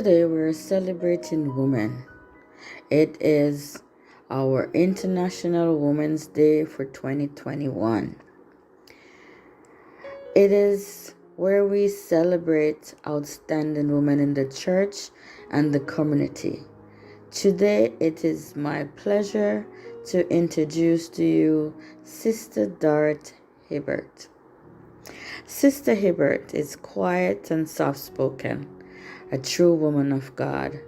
Today we're celebrating women. It is our International Women's Day for 2021. It is where we celebrate outstanding women in the church and the community. Today it is my pleasure to introduce to you Sister Dorothy Hebert. Sister Hebert is quiet and soft-spoken, a true woman of God,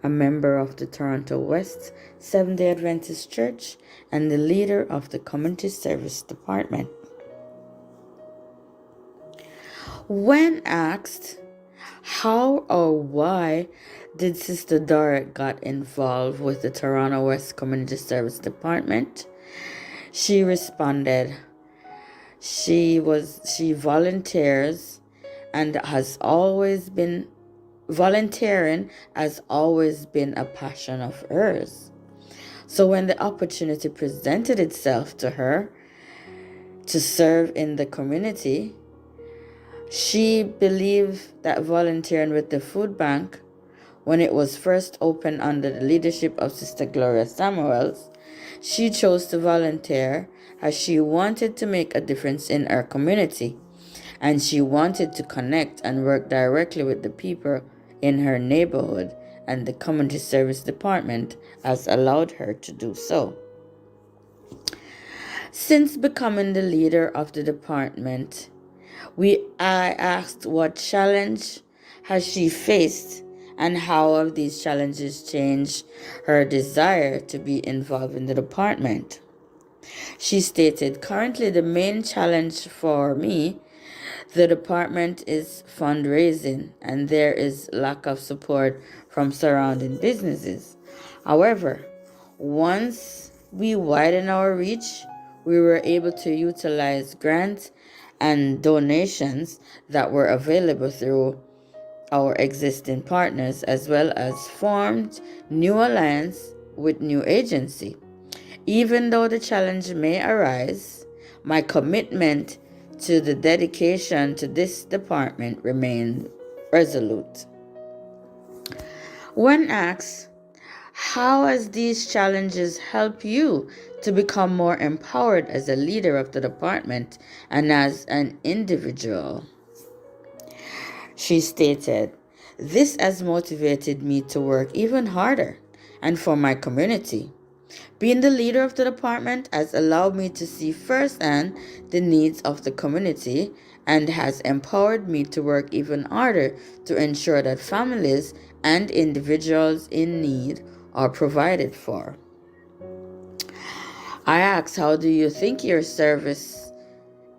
a member of the Toronto West Seventh-day Adventist Church, and the leader of the Community Service Department. When asked how or why did Sister Dorothy got involved with the Toronto West Community Service Department, she responded, she volunteers and has always been volunteering has always been a passion of hers. So when the opportunity presented itself to her to serve in the community, she believed that volunteering with the food bank, when it was first opened under the leadership of Sister Gloria Samuels, she chose to volunteer as she wanted to make a difference in her community, and she wanted to connect and work directly with the people in her neighborhood, and the Community Service Department has allowed her to do so. Since becoming the leader of the department, I asked what challenge has she faced and how have these challenges changed her desire to be involved in the department. She stated, currently the main challenge for me, the department, is fundraising, and there is lack of support from surrounding businesses. However, once we widen our reach, we were able to utilize grants and donations that were available through our existing partners, as well as formed new alliance with new agency. Even though the challenge may arise, my commitment to the dedication to this department remains resolute. When asked, how has these challenges helped you to become more empowered as a leader of the department and as an individual? She stated, this has motivated me to work even harder and for my community. Being the leader of the department has allowed me to see firsthand the needs of the community and has empowered me to work even harder to ensure that families and individuals in need are provided for. I asked, how do you think your service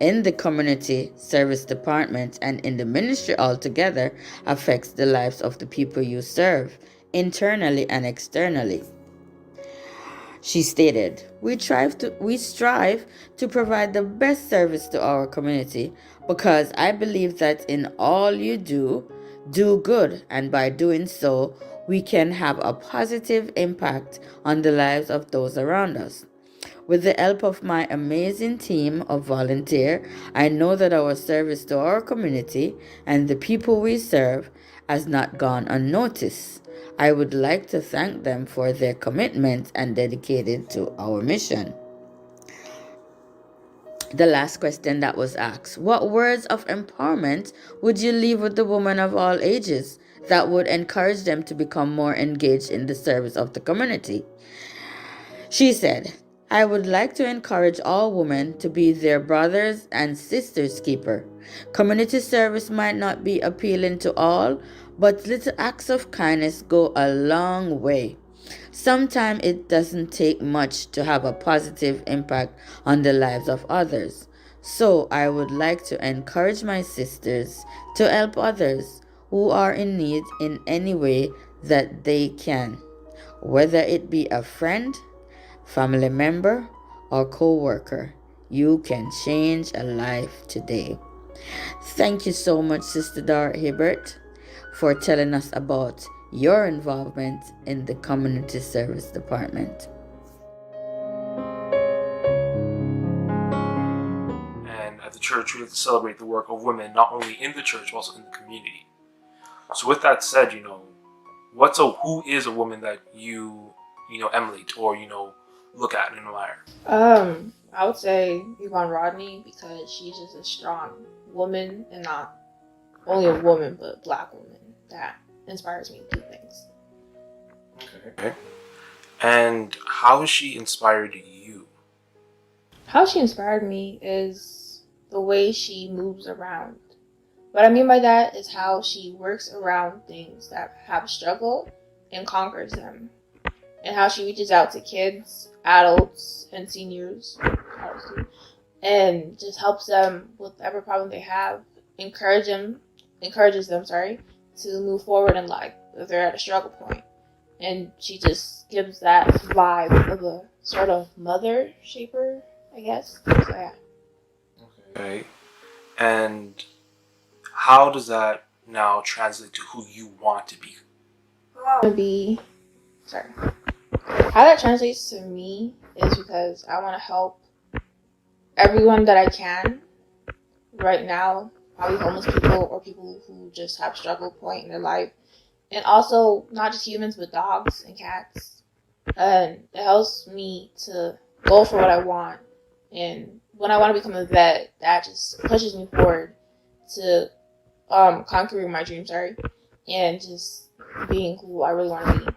in the Community Service Department and in the ministry altogether affects the lives of the people you serve, internally and externally? She stated, we strive to provide the best service to our community because I believe that in all you do good, and by doing so, we can have a positive impact on the lives of those around us. With the help of my amazing team of volunteers, I know that our service to our community and the people we serve has not gone unnoticed. I would like to thank them for their commitment and dedicated to our mission. The last question that was asked, what words of empowerment would you leave with the women of all ages that would encourage them to become more engaged in the service of the community? She said, I would like to encourage all women to be their brothers and sisters' keeper. Community service might not be appealing to all, but little acts of kindness go a long way. Sometimes it doesn't take much to have a positive impact on the lives of others. So I would like to encourage my sisters to help others who are in need in any way that they can, whether it be a friend, family member, or co-worker. You can change a life today. Thank you so much, Sister Dorothy Hebert, for telling us about your involvement in the Community Service Department. And at the church, we have to celebrate the work of women, not only in the church, but also in the community. So with that said, who is a woman that you emulate or look at and admire? I would say Yvonne Rodney because she's just a strong woman and not only a woman but a black woman that inspires me to do things. Okay. And how has she inspired you? How she inspired me is the way she moves around. What I mean by that is how she works around things that have struggle and conquers them. And how she reaches out to kids, adults, and seniors, obviously, and just helps them with whatever problem they have, encourages them, to move forward in life if they're at a struggle point. And she just gives that vibe of a sort of mother shaper, I guess. So yeah. Okay. And how does that now translate to who you want to be? To be sorry. How that translates to me is because I want to help everyone that I can right now, probably homeless people or people who just have struggle point in their life, and also not just humans but dogs and cats. And it helps me to go for what I want. And when I want to become a vet, that just pushes me forward to conquering my dreams, and just being who I really want to be.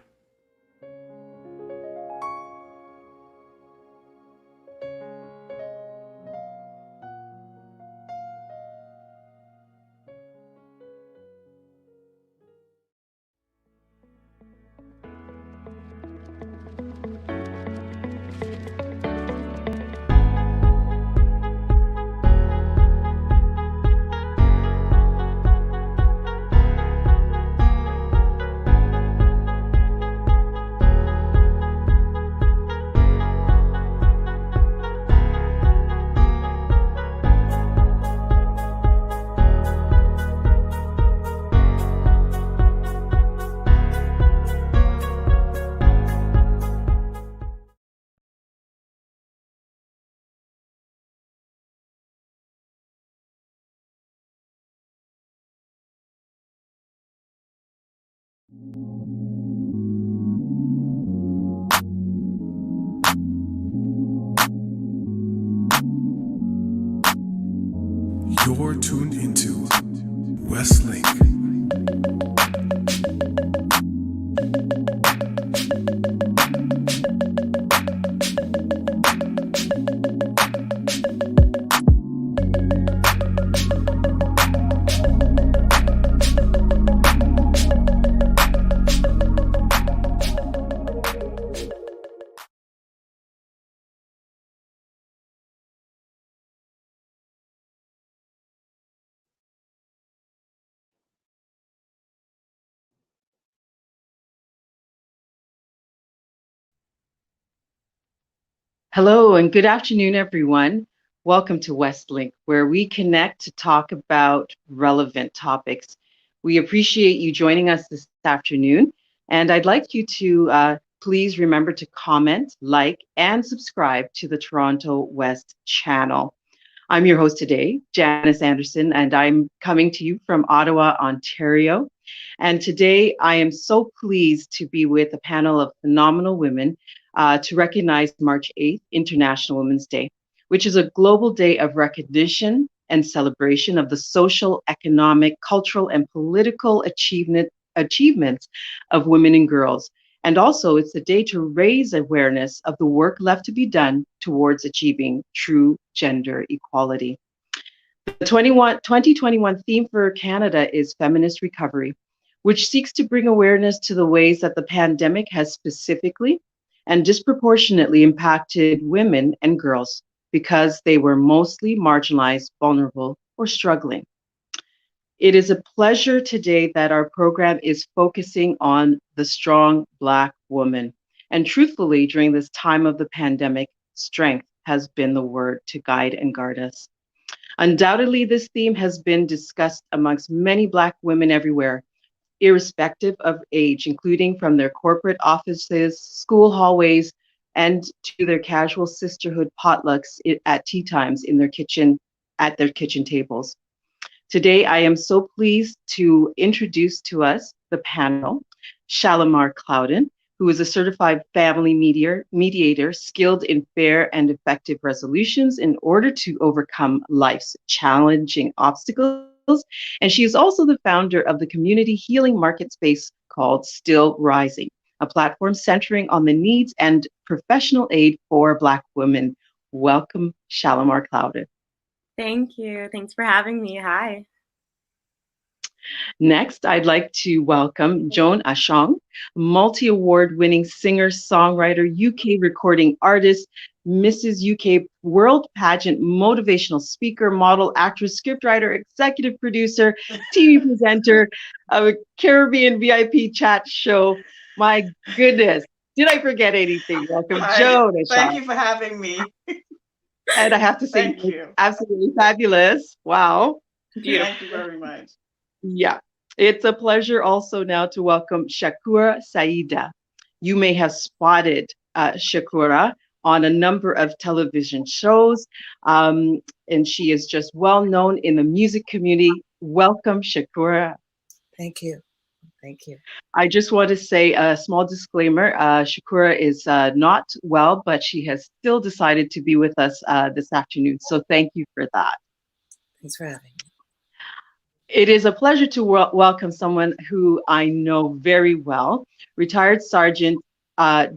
You're tuned into WestLINK. Hello and good afternoon, everyone. Welcome to WestLink, where we connect to talk about relevant topics. We appreciate you joining us this afternoon, and I'd like you to please remember to comment, like, and subscribe to the Toronto West channel. I'm your host today, Janice Anderson, and I'm coming to you from Ottawa, Ontario. And today I am so pleased to be with a panel of phenomenal women to recognize March 8th, International Women's Day, which is a global day of recognition and celebration of the social, economic, cultural, and political achievements of women and girls. And also, it's a day to raise awareness of the work left to be done towards achieving true gender equality. The 2021 theme for Canada is Feminist Recovery, which seeks to bring awareness to the ways that the pandemic has specifically and disproportionately impacted women and girls because they were mostly marginalized, vulnerable, or struggling. It is a pleasure today that our program is focusing on the strong Black woman. And truthfully, during this time of the pandemic, strength has been the word to guide and guard us. Undoubtedly, this theme has been discussed amongst many Black women everywhere, irrespective of age, including from their corporate offices, school hallways, and to their casual sisterhood potlucks at tea times in their kitchen, at their kitchen tables. Today, I am so pleased to introduce to us the panel. Shalimar Clouden, who is a certified family mediator skilled in fair and effective resolutions in order to overcome life's challenging obstacles. And she is also the founder of the community healing market space called Still Rising, a platform centering on the needs and professional aid for Black women. Welcome, Shalimar Clouden. Thank you. Thanks for having me. Hi. Next, I'd like to welcome Joan Ashong, multi-award winning singer, songwriter, UK recording artist, Mrs. UK World Pageant motivational speaker, model, actress, scriptwriter, executive producer, TV presenter of a Caribbean VIP chat show. My goodness, did I forget anything? Welcome, Hi. Joan Ashong. Thank you for having me. And I have to say, Thank you. absolutely fabulous. Wow. Beautiful. Thank you very much. Yeah, it's a pleasure also now to welcome Shakura Saida. You may have spotted Shakura on a number of television shows, and she is just well known in the music community. Welcome, Shakura. Thank you. Thank you. I just want to say a small disclaimer. Shakura is not well, but she has still decided to be with us this afternoon. So thank you for that. Thanks for having me. It is a pleasure to welcome someone who I know very well, retired Sergeant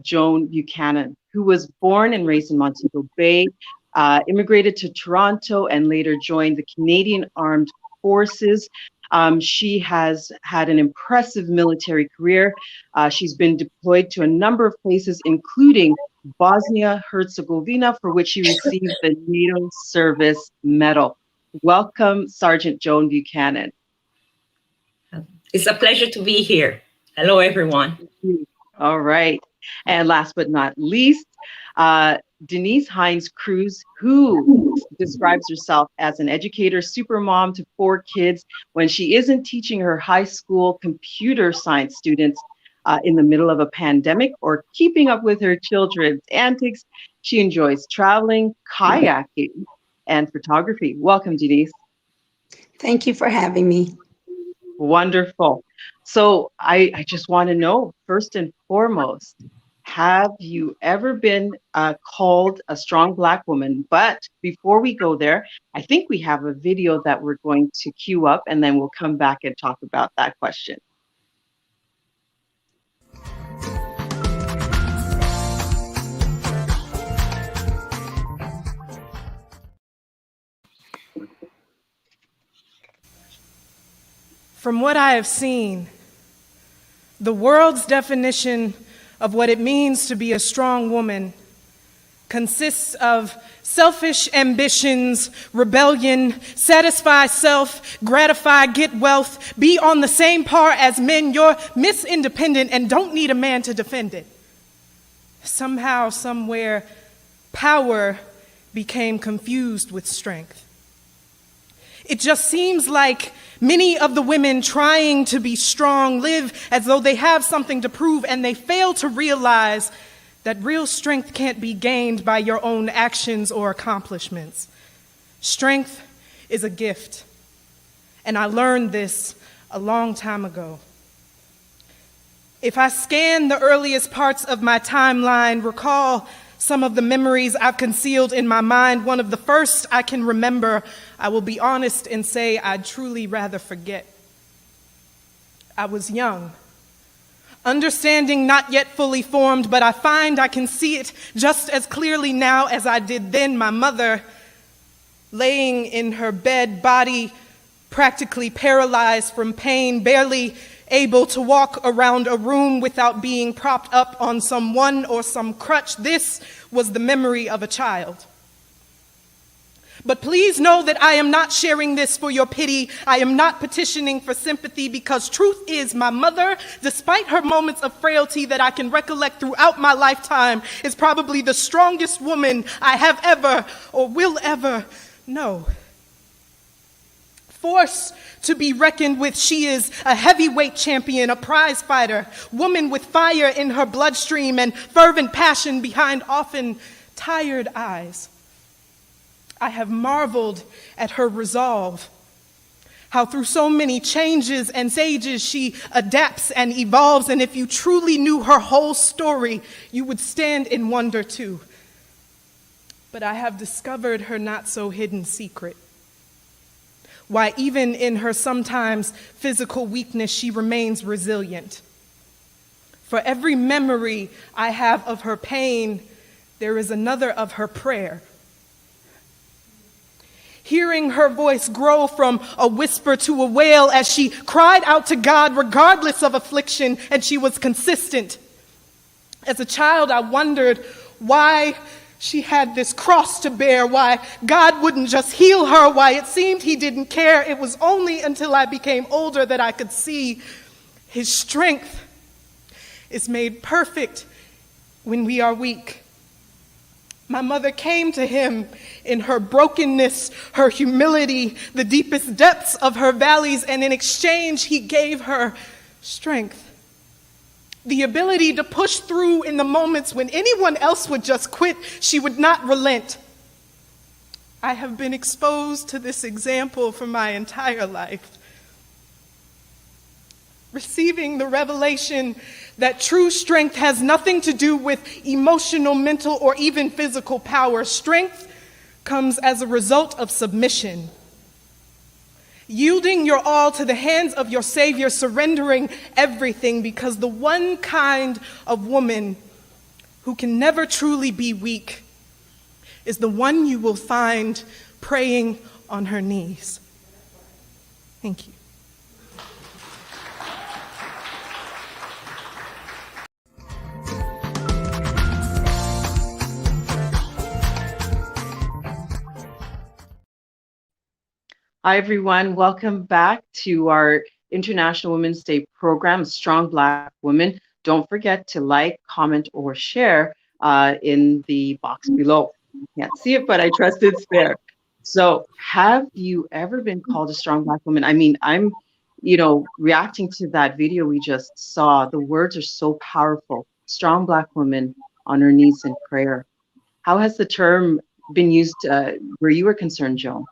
Joan Buchanan, who was born and raised in Montego Bay, immigrated to Toronto, and later joined the Canadian Armed Forces. She has had an impressive military career. She's been deployed to a number of places, including Bosnia-Herzegovina, for which she received the NATO Service Medal. Welcome, Sergeant Joan Buchanan. It's a pleasure to be here. Hello, everyone. All right. And last but not least, Denise Hines Cruz, who describes herself as an educator, super mom to 4 kids when she isn't teaching her high school computer science students in the middle of a pandemic or keeping up with her children's antics. She enjoys traveling, kayaking, and photography. Welcome, Denise. Thank you for having me. Wonderful. So I just want to know, first and foremost, have you ever been called a strong Black woman? But before we go there, I think we have a video that we're going to queue up, and then we'll come back and talk about that question. From what I have seen, the world's definition of what it means to be a strong woman consists of selfish ambitions, rebellion, satisfy self, gratify, get wealth, be on the same par as men, you're Miss Independent and don't need a man to defend it. Somehow, somewhere, power became confused with strength. It just seems like many of the women trying to be strong live as though they have something to prove, and they fail to realize that real strength can't be gained by your own actions or accomplishments. Strength is a gift, and I learned this a long time ago. If I scan the earliest parts of my timeline, recall some of the memories I've concealed in my mind, one of the first I can remember, I will be honest and say I'd truly rather forget. I was young, understanding not yet fully formed, but I find I can see it just as clearly now as I did then. My mother, laying in her bed, body practically paralyzed from pain, barely able to walk around a room without being propped up on someone or some crutch. This was the memory of a child. But please know that I am not sharing this for your pity. I am not petitioning for sympathy, because truth is, my mother, despite her moments of frailty that I can recollect throughout my lifetime, is probably the strongest woman I have ever or will ever know. Force to be reckoned with, she is a heavyweight champion, a prize fighter, woman with fire in her bloodstream and fervent passion behind often tired eyes. I have marveled at her resolve, How through so many changes and stages she adapts and evolves, and if you truly knew her whole story, you would stand in wonder too. But I have discovered her not-so-hidden secret. Why even in her sometimes physical weakness, she remains resilient. For every memory I have of her pain, there is another of her prayer. Hearing her voice grow from a whisper to a wail as she cried out to God regardless of affliction, and she was consistent. As a child, I wondered why she had this cross to bear, why God wouldn't just heal her, why it seemed he didn't care. It was only until I became older that I could see his strength is made perfect when we are weak. My mother came to him in her brokenness, her humility, the deepest depths of her valleys, and in exchange, he gave her strength. The ability to push through in the moments when anyone else would just quit. She would not relent. I have been exposed to this example for my entire life. Receiving the revelation that true strength has nothing to do with emotional, mental, or even physical power. Strength comes as a result of submission. Yielding your all to the hands of your Savior, surrendering everything, because the one kind of woman who can never truly be weak is the one you will find praying on her knees. Thank you. Hi, everyone. Welcome back to our International Women's Day program, Strong Black Women. Don't forget to like, comment, or share in the box below. You can't see it, but I trust it's there. So have you ever been called a strong Black woman? I mean, I'm, reacting to that video we just saw. The words are so powerful. Strong Black woman on her knees in prayer. How has the term been used where you were concerned, Joan?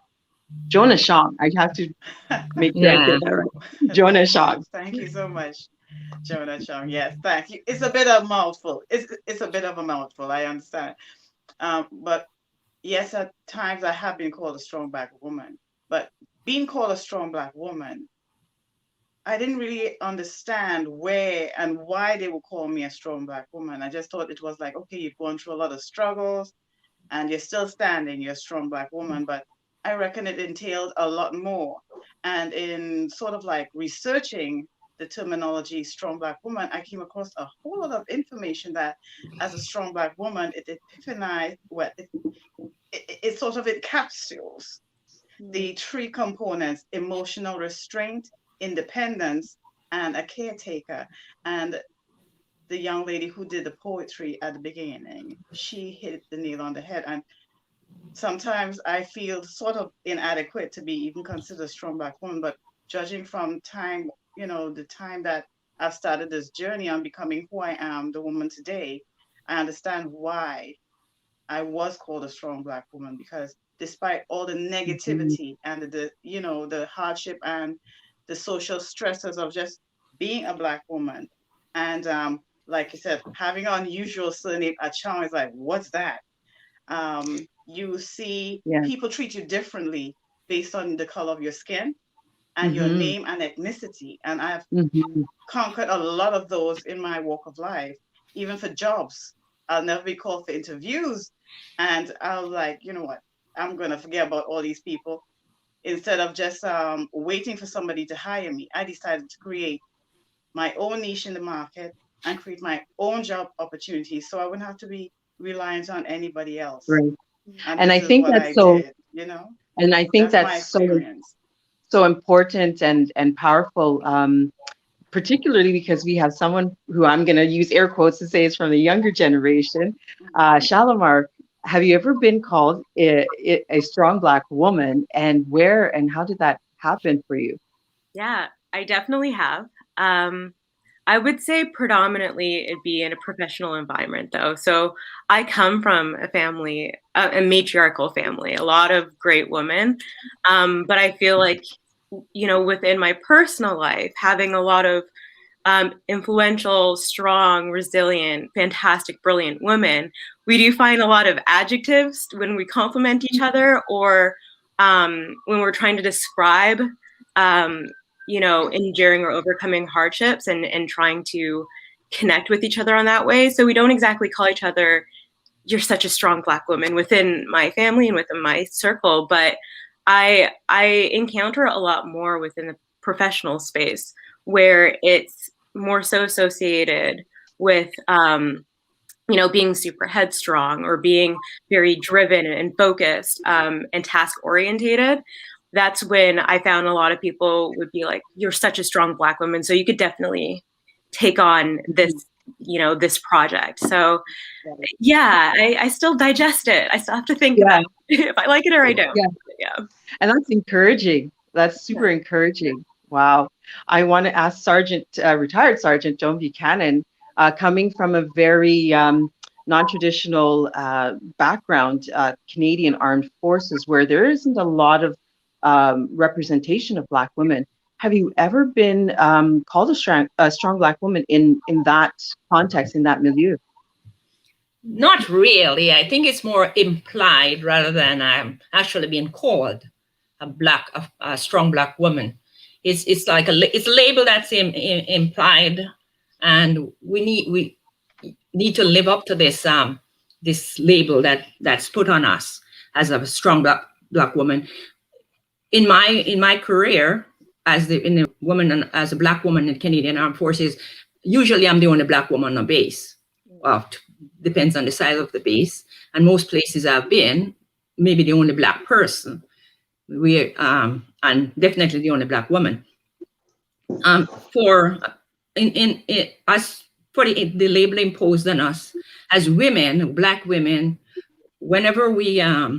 Jonah Shong. I have to make sure I Yeah. get that right. Jonah Shong. Thank you so much, Jonah Shong. Yes, thank you. It's a bit of a mouthful. It's a bit of a mouthful. I understand. But yes, at times I have been called a strong Black woman. But being called a strong Black woman, I didn't really understand where and why they would call me a strong Black woman. I just thought it was like, okay, you've gone through a lot of struggles and you're still standing, you're a strong Black woman. But I reckon it entailed a lot more. And in sort of like researching the terminology strong Black woman, I came across a whole lot of information that as a strong Black woman, it epiphanize, well, it sort of encapsulates the three components: emotional restraint, independence, and a caretaker. And the young lady who did the poetry at the beginning, she hit the nail on the head. And sometimes I feel sort of inadequate to be even considered a strong Black woman, but judging from time, the time that I've started this journey on becoming who I am, the woman today, I understand why I was called a strong Black woman, because despite all the negativity and the hardship and the social stresses of just being a Black woman, and like you said, having an unusual surname, Achong, is like, what's that? You see people treat you differently based on the color of your skin and your name and ethnicity. And I've conquered a lot of those in my walk of life, even for jobs. I'll never be called for interviews. And I was like, you know what? I'm going to forget about all these people. Instead of just waiting for somebody to hire me, I decided to create my own niche in the market and create my own job opportunities so I wouldn't have to be reliant on anybody else. Right. And I this is think what that's I so, did, and I think That's my that's experience. so important and powerful, particularly because we have someone who I'm going to use air quotes to say is from the younger generation. Shalimar, have you ever been called a strong Black woman, and where and how did that happen for you? Yeah, I definitely have. I would say predominantly it'd be in a professional environment, though. So I come from a family, a matriarchal family, a lot of great women. But I feel like within my personal life, having a lot of influential, strong, resilient, fantastic, brilliant women, we do find a lot of adjectives when we compliment each other, or when we're trying to describe, enduring or overcoming hardships and trying to connect with each other on that way. So we don't exactly call each other, "You're such a strong Black woman," within my family and within my circle, but I encounter a lot more within the professional space, where it's more so associated with being super headstrong or being very driven and focused, and task orientated. That's when I found a lot of people would be like, "You're such a strong Black woman, so you could definitely take on this project." So yeah, I still digest it. I still have to think about if I like it or I don't. Yeah. And that's encouraging. That's super encouraging. Wow. I want to ask retired Sergeant Joan Buchanan, coming from a very non-traditional background, Canadian Armed Forces, where there isn't a lot of representation of Black women. Have you ever been called a strong Black woman in that context, in that milieu? Not really. I think it's more implied rather than actually being called a strong Black woman. It's like it's a label that's implied, and we need to live up to this this label that's put on us as a strong Black woman. In my career as a Black woman in Canadian Armed Forces, usually I'm the only Black woman on base. Well, depends on the size of the base, and most places I've been, maybe the only Black person. And definitely the only Black woman. For the label imposed on us as women, Black women, whenever we are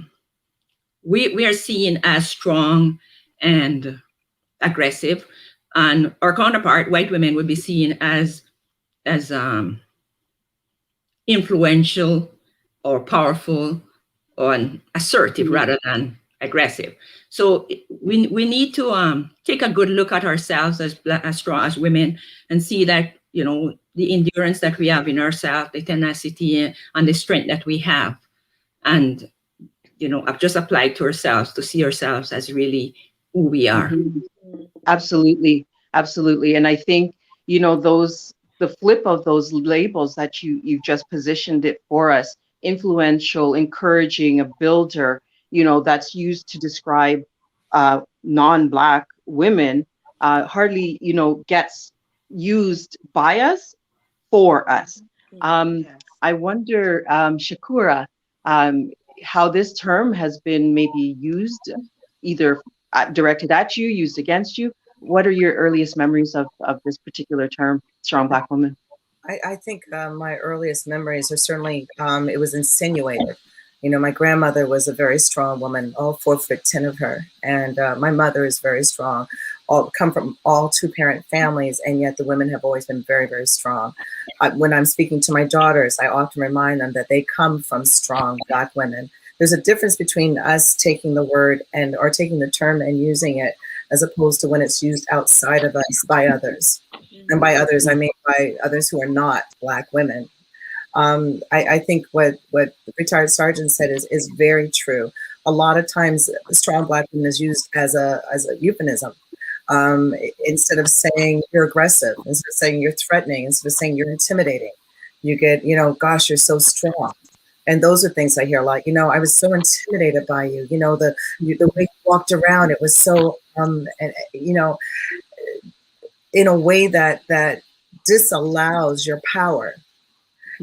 seen as strong and aggressive, and our counterpart, white women, would be seen as influential or powerful or assertive rather than aggressive. So we need to take a good look at ourselves as strong as women, and see that the endurance that we have in ourselves, the tenacity and the strength that we have, and I've just applied to ourselves to see ourselves as really who we are. Absolutely, absolutely. And I think the flip of those labels that you just positioned it for us: influential, encouraging, a builder, that's used to describe non-Black women, hardly gets used by us for us. I wonder, Shakura, how this term has been maybe used, either directed at you, used against you. What are your earliest memories of this particular term, strong Black woman? I think my earliest memories are certainly, it was insinuated. My grandmother was a very strong woman, all 4'10" of her. And my mother is very strong, come from all two-parent families, and yet the women have always been very, very strong. When I'm speaking to my daughters, I often remind them that they come from strong Black women. There's a difference between us taking the word or taking the term and using it, as opposed to when it's used outside of us by others. And by others, I mean by others who are not Black women. I think what the retired sergeant said is very true. A lot of times, strong Black woman is used as a euphemism. Instead of saying you're aggressive, instead of saying you're threatening, instead of saying you're intimidating, you get, gosh, you're so strong. And those are things I hear a lot. I was so intimidated by you. The way you walked around, it was so, in a way that disallows your power.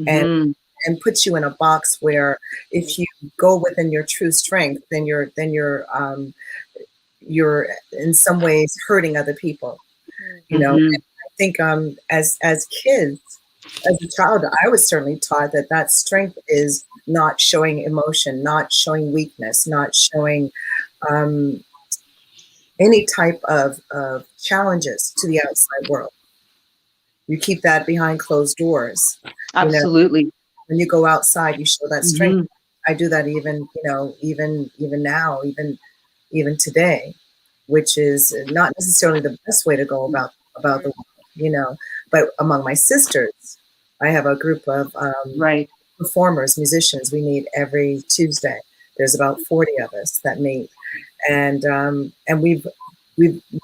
And puts you in a box where if you go within your true strength, then you're in some ways hurting other people. And I think as kids, as a child, I was certainly taught that strength is not showing emotion, not showing weakness, not showing any type of challenges to the outside world. You keep that behind closed doors. Absolutely. When you go outside, you show that strength. I do that even now, even today. which is not necessarily the best way to go about the world. But among my sisters, I have a group of Right. performers, musicians. We meet every Tuesday. There's about 40 of us that meet, and we've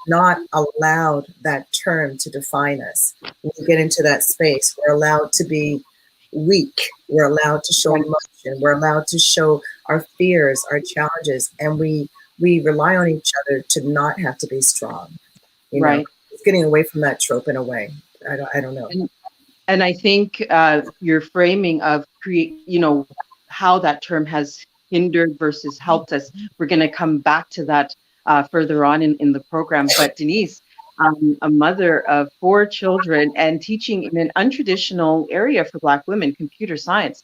not allowed that term to define us. When we get into that space, we're allowed to be weak. We're allowed to show emotion. We're allowed to show our fears, our challenges, and we rely on each other to not have to be strong. Right. It's getting away from that trope in a way. I don't know. And I think your framing of how that term has hindered versus helped us. We're going to come back to that further on in the program. But Denise, a mother of 4 children and teaching in an untraditional area for Black women, computer science.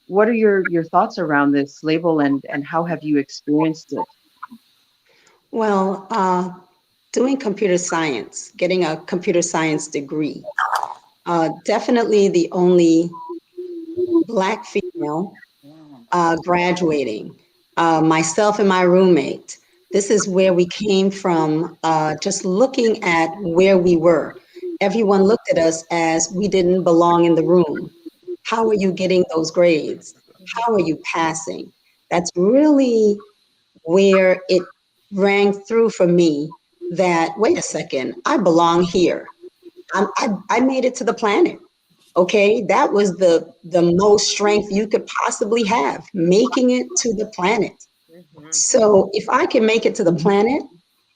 What are your thoughts around this label, and how have you experienced it? Well, doing computer science, getting a computer science degree, definitely the only Black female graduating, myself and my roommate. This is where we came from, just looking at where we were. Everyone looked at us as we didn't belong in the room. How are you getting those grades? How are you passing? That's really where it rang through for me that, wait a second, I belong here. I made it to the planet. Okay, that was the most strength you could possibly have, making it to the planet. So if I can make it to the planet,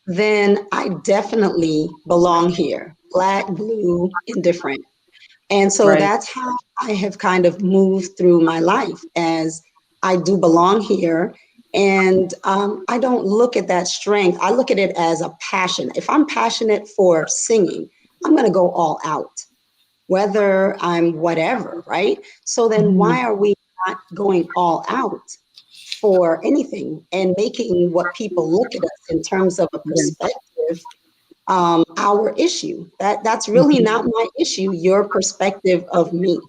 then I definitely belong here, Black, blue, indifferent. And so Right. that's how I have kind of moved through my life, as I do belong here. And I don't look at that strength. I look at it as a passion. If I'm passionate for singing, I'm going to go all out, whether I'm whatever, right? So then why are we not going all out for anything and making what people look at us in terms of a perspective our issue? That's really not my issue, your perspective of me.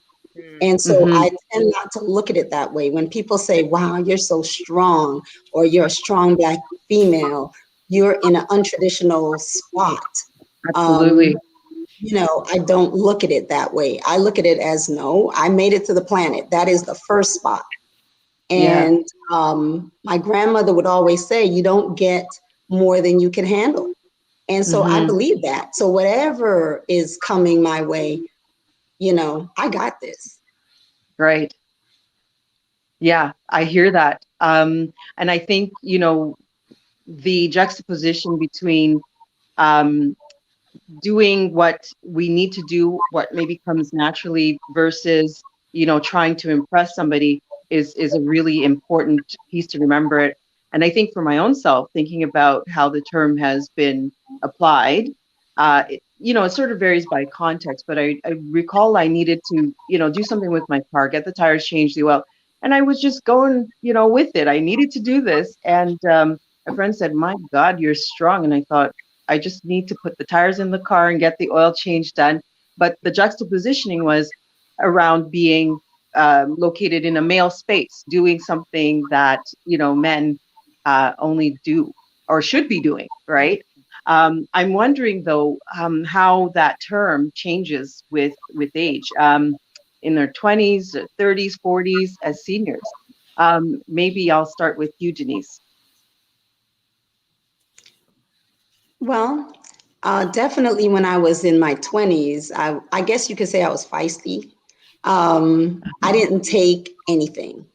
And so I tend not to look at it that way. When people say, wow, you're so strong, or you're a strong Black female, you're in an untraditional spot. Absolutely. I don't look at it that way. I look at it as, no, I made it to the planet. That is the first spot. Yeah. And my grandmother would always say, you don't get more than you can handle. And so I believe that. So whatever is coming my way, I got this. Right. Yeah, I hear that. And I think, the juxtaposition between doing what we need to do, what maybe comes naturally, versus trying to impress somebody is a really important piece to remember. And I think for my own self, thinking about how the term has been applied, it sort of varies by context. But I recall I needed to do something with my car, get the tires changed, the oil, and I was just going with it. I needed to do this, and a friend said, "My God, you're strong," and I thought, I just need to put the tires in the car and get the oil change done. But the juxtapositioning was around being located in a male space, doing something that men only do or should be doing, right? I'm wondering though how that term changes with age. In their 20s, 30s, 40s, as seniors. Maybe I'll start with you, Denise. Well, definitely when I was in my 20s, I guess you could say I was feisty. I didn't take anything.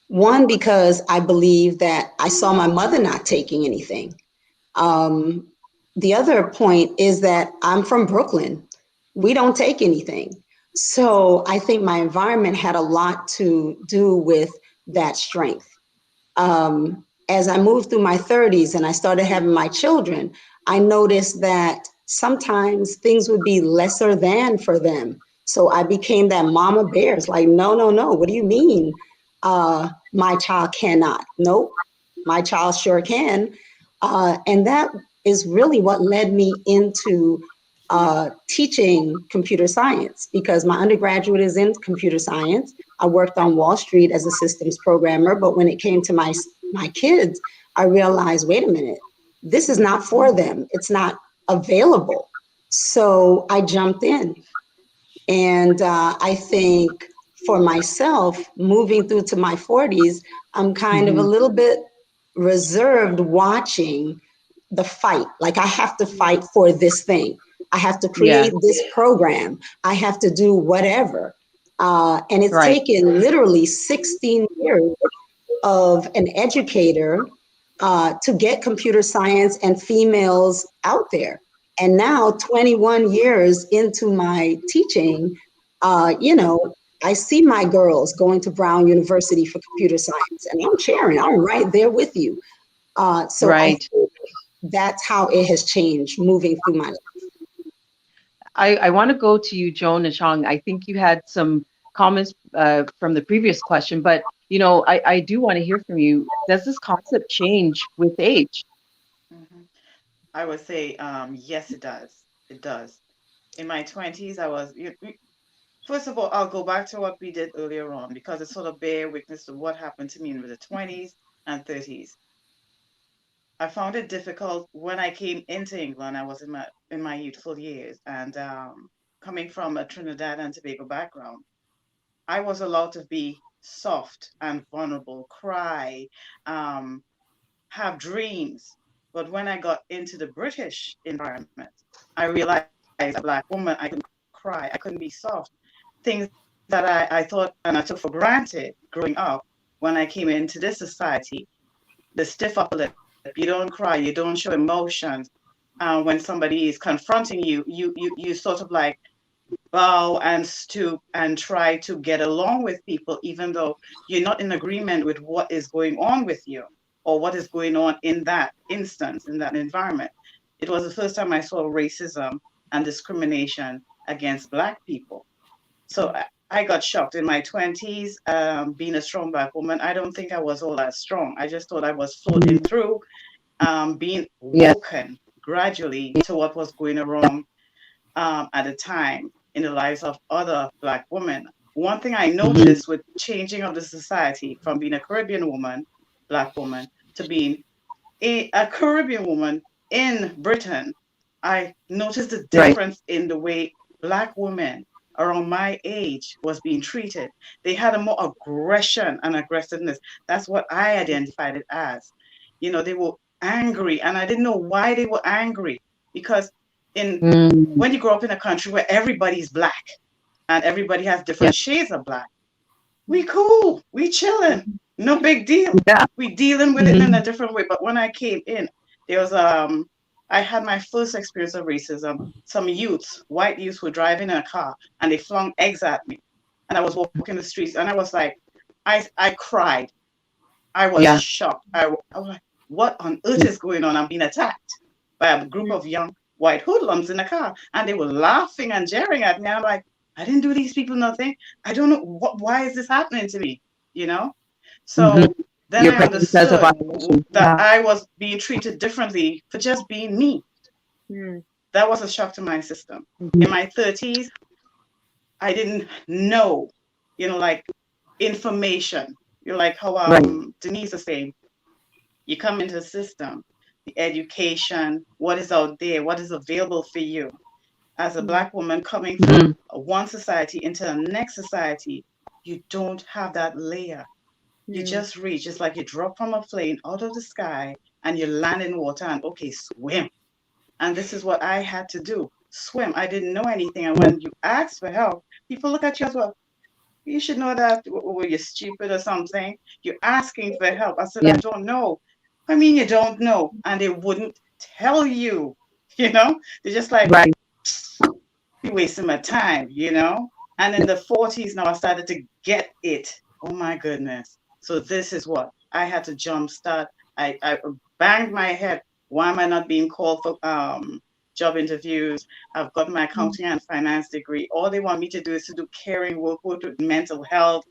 One, because I believe that I saw my mother not taking anything. The other point is that I'm from Brooklyn. We don't take anything. So I think my environment had a lot to do with that strength. As I moved through my 30s and I started having my children, I noticed that sometimes things would be lesser than for them. So I became that mama bear. It's like, no, no, no. What do you mean? My child cannot. Nope, my child sure can. And that is really what led me into teaching computer science, because my undergraduate is in computer science. I worked on Wall Street as a systems programmer, but when it came to my kids, I realized, wait a minute, this is not for them. It's not available. So I jumped in. And I think for myself, moving through to my 40s, I'm kind of a little bit reserved watching the fight. Like, I have to fight for this thing. I have to Yeah. create this program. I have to do whatever. And it's Right. taken literally 16 years of an educator to get computer science and females out there. And now, 21 years into my teaching, you know, I see my girls going to Brown University for computer science, and I'm cheering. I'm right there with you. So I Right. think that's how it has changed moving through my life. I want to go to you, Joan and Chong. I think you had some comments from the previous question, but you know, I do want to hear from you. Does this concept change with age? Mhm. I would say, yes, it does. It does. In my 20s, I was, first of all, I'll go back to what we did earlier on because it sort of bear witness to what happened to me in the 20s and 30s. I found it difficult when I came into England. I was in my youthful years, and coming from a Trinidad and Tobago background, I was allowed to be soft and vulnerable, cry, um, have dreams. But when I got into the British environment, I realized as a Black woman, I couldn't cry, I couldn't be soft. Things that I thought and I took for granted growing up, when I came into this society, the stiff upper lip, you don't cry, you don't show emotions. When somebody is confronting you, you sort of like bow and stoop and try to get along with people, even though you're not in agreement with what is going on with you or what is going on in that instance, in that environment. It was the first time I saw racism and discrimination against Black people. So I got shocked in my 20s, being a strong Black woman. I don't think I was all that strong. I just thought I was floating through, being Yeah. woken gradually to what was going wrong at the time in the lives of other Black women. One thing I noticed with changing of the society from being a Caribbean woman, Black woman, to being a Caribbean woman in Britain, I noticed the Right. difference in the way Black women around my age was being treated. They had a more aggression and aggressiveness. That's what I identified it as. They were angry, and I didn't know why they were angry because in Mm, when you grow up in a country where everybody's Black and everybody has yeah. different shades of Black, we cool, we chilling, no big deal. Yeah. We dealing with it in Mhm. a different way. But when I came in, there was I had my first experience of racism. Some youths, white youths, were driving in a car and they flung eggs at me, and I was walking the streets, and I was like, I cried. I was Yeah. shocked. I was like, what on earth is going on? I'm being attacked by a group of young white hoodlums in a car, and they were laughing and jeering at me. I'm like, I didn't do these people nothing. I don't know why is this happening to me, you know? hmm So then Your I presence as a understood violation. that Yeah. I was being treated differently for just being me. That was a shock to my system. In my 30s, I didn't know, like information. Like how Right. Denise is saying, you come into the system, the education, what is out there, what is available for you. As a Black woman coming from Mhm. one society into the next society, you don't have that layer. You just reach, it's like you drop from a plane out of the sky and you land in water and okay, swim. And this is what I had to do, swim. I didn't know anything. And when you ask for help, people look at you as well. You should know that. Were you stupid or something? You're asking for help. I said, I Yeah. don't know. I mean, you don't know. And they wouldn't tell you, you know? They're just like, Right. you're wasting my time. And in the 40s now, I started to get it. Oh my goodness. So this is what I had to jumpstart. I banged my head. Why am I not being called for job interviews? I've got my accounting and finance degree. All they want me to do is to do caring work with mental health.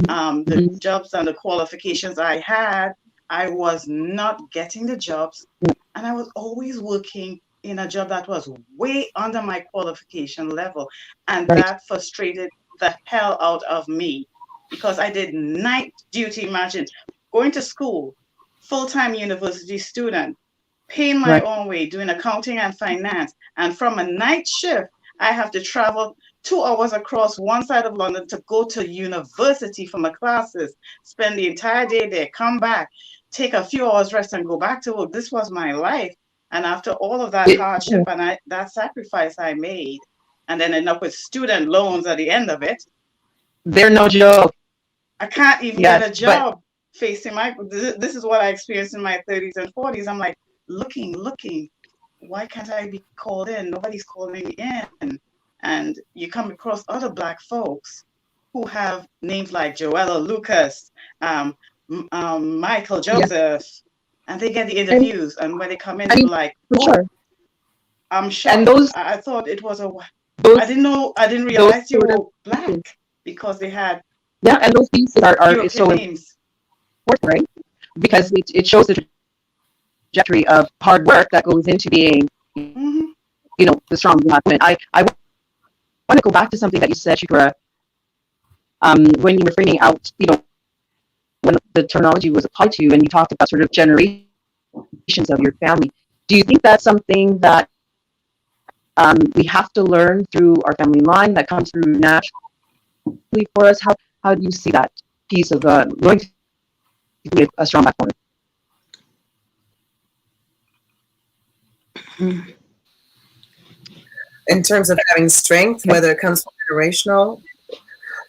The Mhm. jobs and the qualifications I had, I was not getting the jobs. And I was always working in a job that was way under my qualification level. And Right. that frustrated the hell out of me because I did night duty. Imagine going to school, full-time university student, paying my own way, doing accounting and finance. And from a night shift, I have to travel 2 hours across one side of London to go to university for my classes, spend the entire day there, come back, take a few hours rest and go back to work. This was my life. And after all of that hardship and that sacrifice I made, and then end up with student loans at the end of it. They're no joke. I can't even get a job facing this is what I experienced in my 30s and 40s. I'm like, looking, why can't I be called in? Nobody's calling me in. And you come across other Black folks who have names like Joella Lucas, Michael Joseph, and they get the interviews. And when they come in, they're like, oh, I'm shocked. And I thought it was I didn't realize you were Black because they had and those pieces are so names. Important, right? Because it shows the trajectory of hard work that goes into being, the strong Black woman. I want to go back to something that you said, Shukura, when you were framing out, when the terminology was applied to you, and you talked about sort of generations of your family. Do you think that's something that we have to learn through our family line, that comes through naturally for us? How do you see that piece of going to be a strong Black woman? In terms of having strength, whether it comes from generational,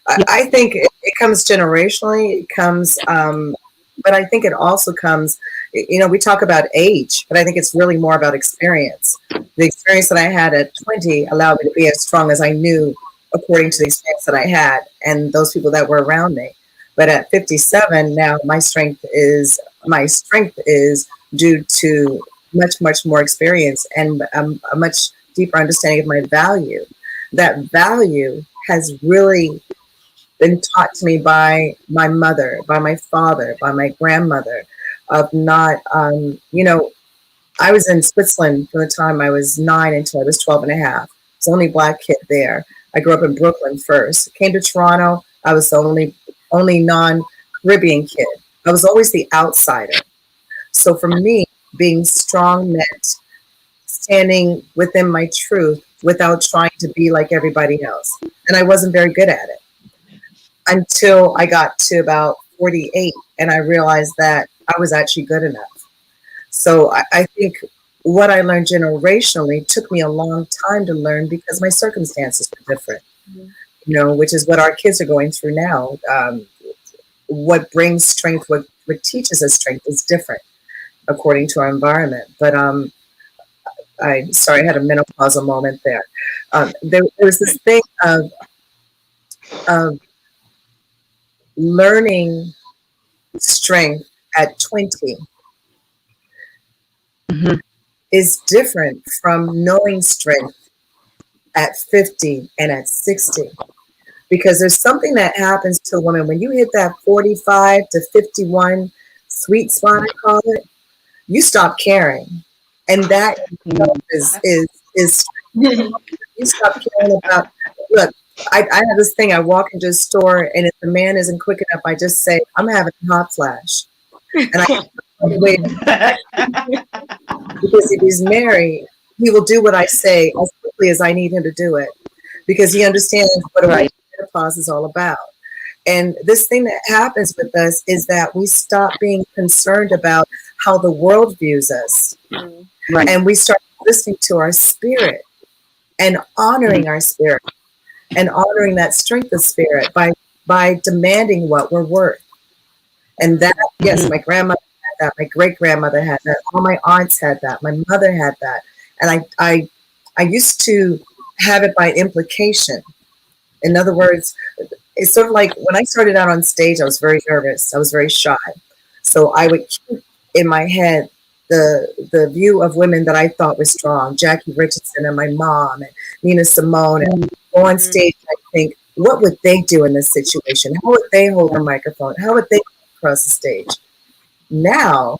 I think it comes generationally. It comes, but I think it also comes. We talk about age, but I think it's really more about experience. The experience that I had at 20 allowed me to be as strong as I knew, according to the experience that I had and those people that were around me. But at 57 now, my strength is due to much more experience and a much deeper understanding of my value. That value has really been taught to me by my mother, by my father, by my grandmother, of not, I was in Switzerland from the time I was 9 until I was 12 and a half. I was the only Black kid there. I grew up in Brooklyn first. Came to Toronto. I was the only non-Caribbean kid. I was always the outsider. So for me, being strong meant standing within my truth without trying to be like everybody else. And I wasn't very good at it until I got to about 48 and I realized that I was actually good enough. So I think what I learned generationally took me a long time to learn because my circumstances were different, which is what our kids are going through now. What brings strength, what teaches us strength is different according to our environment. But I had a menopausal moment there. There was this thing of learning strength at 20 is different from knowing strength at 50 and at 60. Because there's something that happens to a woman when you hit that 45 to 51 sweet spot, I call it, you stop caring. And that is you stop caring about, look, I have this thing, I walk into a store and if the man isn't quick enough, I just say, I'm having a hot flash. And I wait. Because if he's married, he will do what I say as quickly as I need him to do it. Because he understands what a menopause is all about. And this thing that happens with us is that we stop being concerned about how the world views us. Right. And we start listening to our spirit and honoring our spirit and honoring that strength of spirit by demanding what we're worth. And that, yes, my grandmother had that, my great-grandmother had that, all my aunts had that, my mother had that. And I used to have it by implication. In other words, it's sort of like when I started out on stage, I was very nervous. I was very shy. So I would keep in my head the view of women that I thought were strong, Jackie Richardson and my mom and Nina Simone, and go on stage and I think, what would they do in this situation? How would they hold a microphone? How would they across the stage? Now,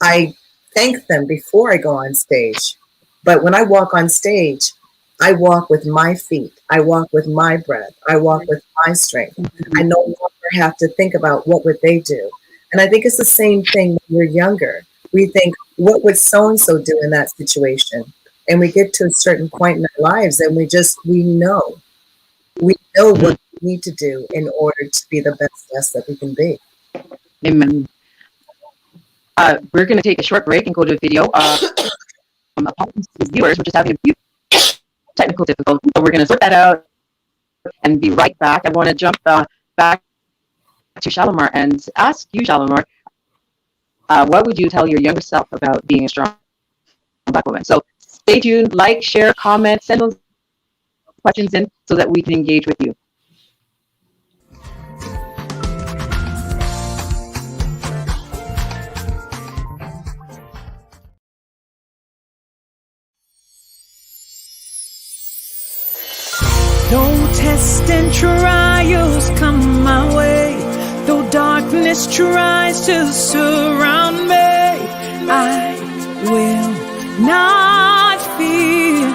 I thank them before I go on stage. But when I walk on stage, I walk with my feet. I walk with my breath. I walk with my strength. I no longer have to think about what would they do. And I think it's the same thing when we're younger. We think, what would so-and-so do in that situation? And we get to a certain point in our lives and we know what we need to do in order to be the best us that we can be. Amen. We're going to take a short break and go to a video. Viewers, we're just having a few technical difficulties, so we're going to sort that out and be right back. I want to jump back to Shalimar and ask you, Shalimar, what would you tell your younger self about being a strong Black woman? So stay tuned, like, share, comment, send those questions in so that we can engage with you. Though tests and trials come my way, though darkness tries to surround me, I will not fear.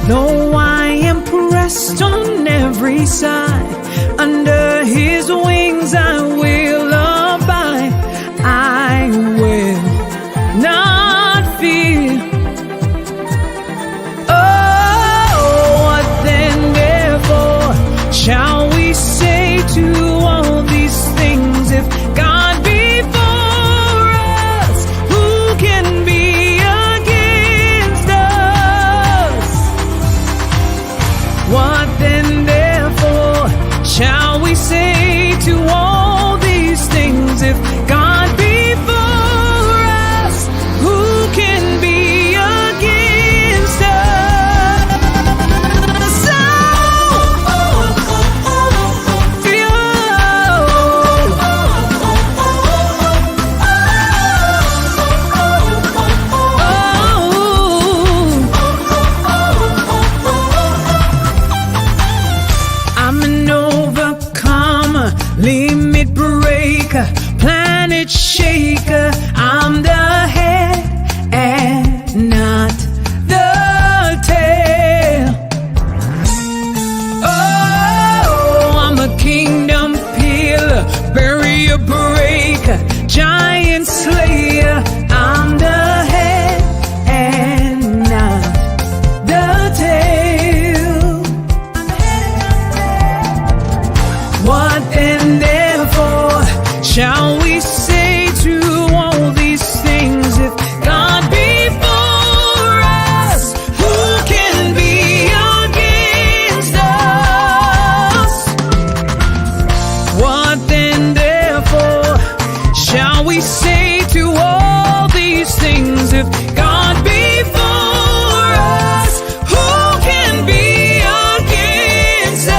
Though I am pressed on every side, under his wings I will abide. I will not fear. Shall we say to all these things, if God be for us, who can be against us? What then therefore shall we say to all these things, if God be for us, who can be against us? Limit breaker, planet shaker. I'm the head and not the tail. Oh, I'm a kingdom pillar, barrier breaker, giant slayer. I'm the head and not the tail. What then therefore shall we say to all these things, if God be for us, who can be against us? What then therefore shall we say to all these things, if God be for us, who can be against us?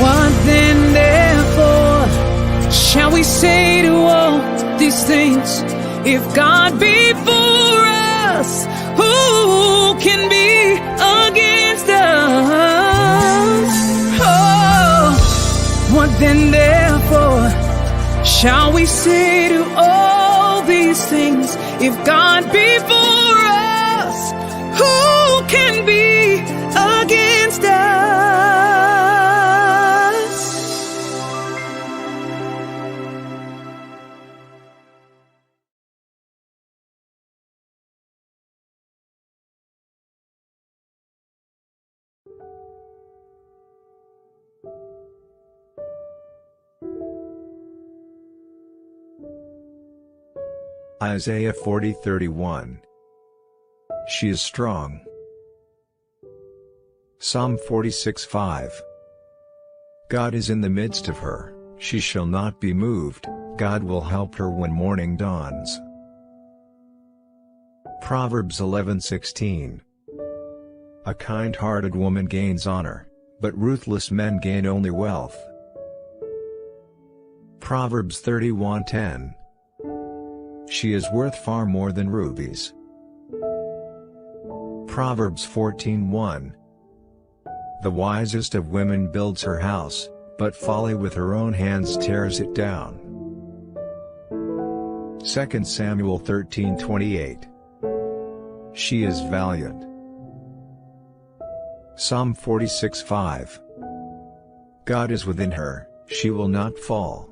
What then, therefore, shall we say to all these things? If God be for us, who can be against us? Oh, what then, therefore, shall we say to all these things? If God be for us, who can be against us? Isaiah 40:31. She is strong. Psalm 46:5. God is in the midst of her, she shall not be moved, God will help her when morning dawns. Proverbs 11:16. A kind-hearted woman gains honor, but ruthless men gain only wealth. Proverbs 31:10. She is worth far more than rubies. Proverbs 14:1. The wisest of women builds her house, but folly with her own hands tears it down. 2 Samuel 13:28. She is valiant. Psalm 46:5. God is within her, she will not fall.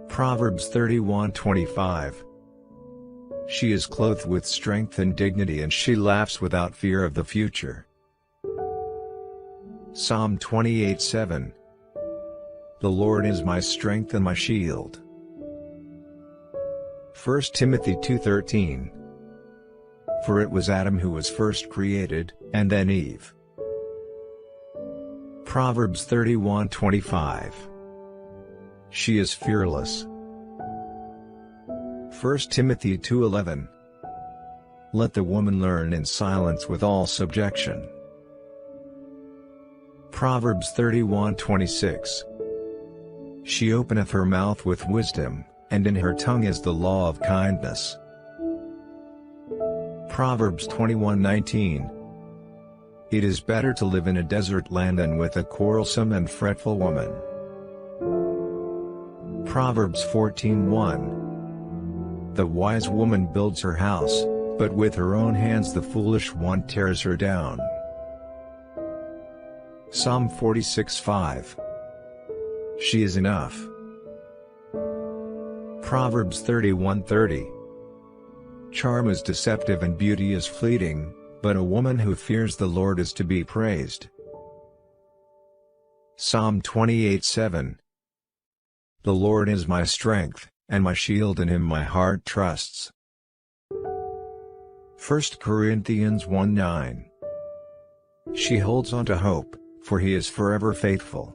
Proverbs 31:25. She is clothed with strength and dignity, and she laughs without fear of the future. Psalm 28:7. The Lord is my strength and my shield. 1 Timothy 2:13. For it was Adam who was first created, and then Eve. Proverbs 31:25. She is fearless. 1 Timothy 2:11. Let the woman learn in silence with all subjection. Proverbs 31:26. She openeth her mouth with wisdom, and in her tongue is the law of kindness. Proverbs 21:19. It is better to live in a desert land than with a quarrelsome and fretful woman. Proverbs 14:1. The wise woman builds her house, but with her own hands the foolish one tears her down. Psalm 46:5. She is enough. Proverbs 31:30. Charm is deceptive and beauty is fleeting, but a woman who fears the Lord is to be praised. Psalm 28:7. The Lord is my strength, and my shield, in him my heart trusts. 1 Corinthians 1:9. She holds on to hope, for he is forever faithful.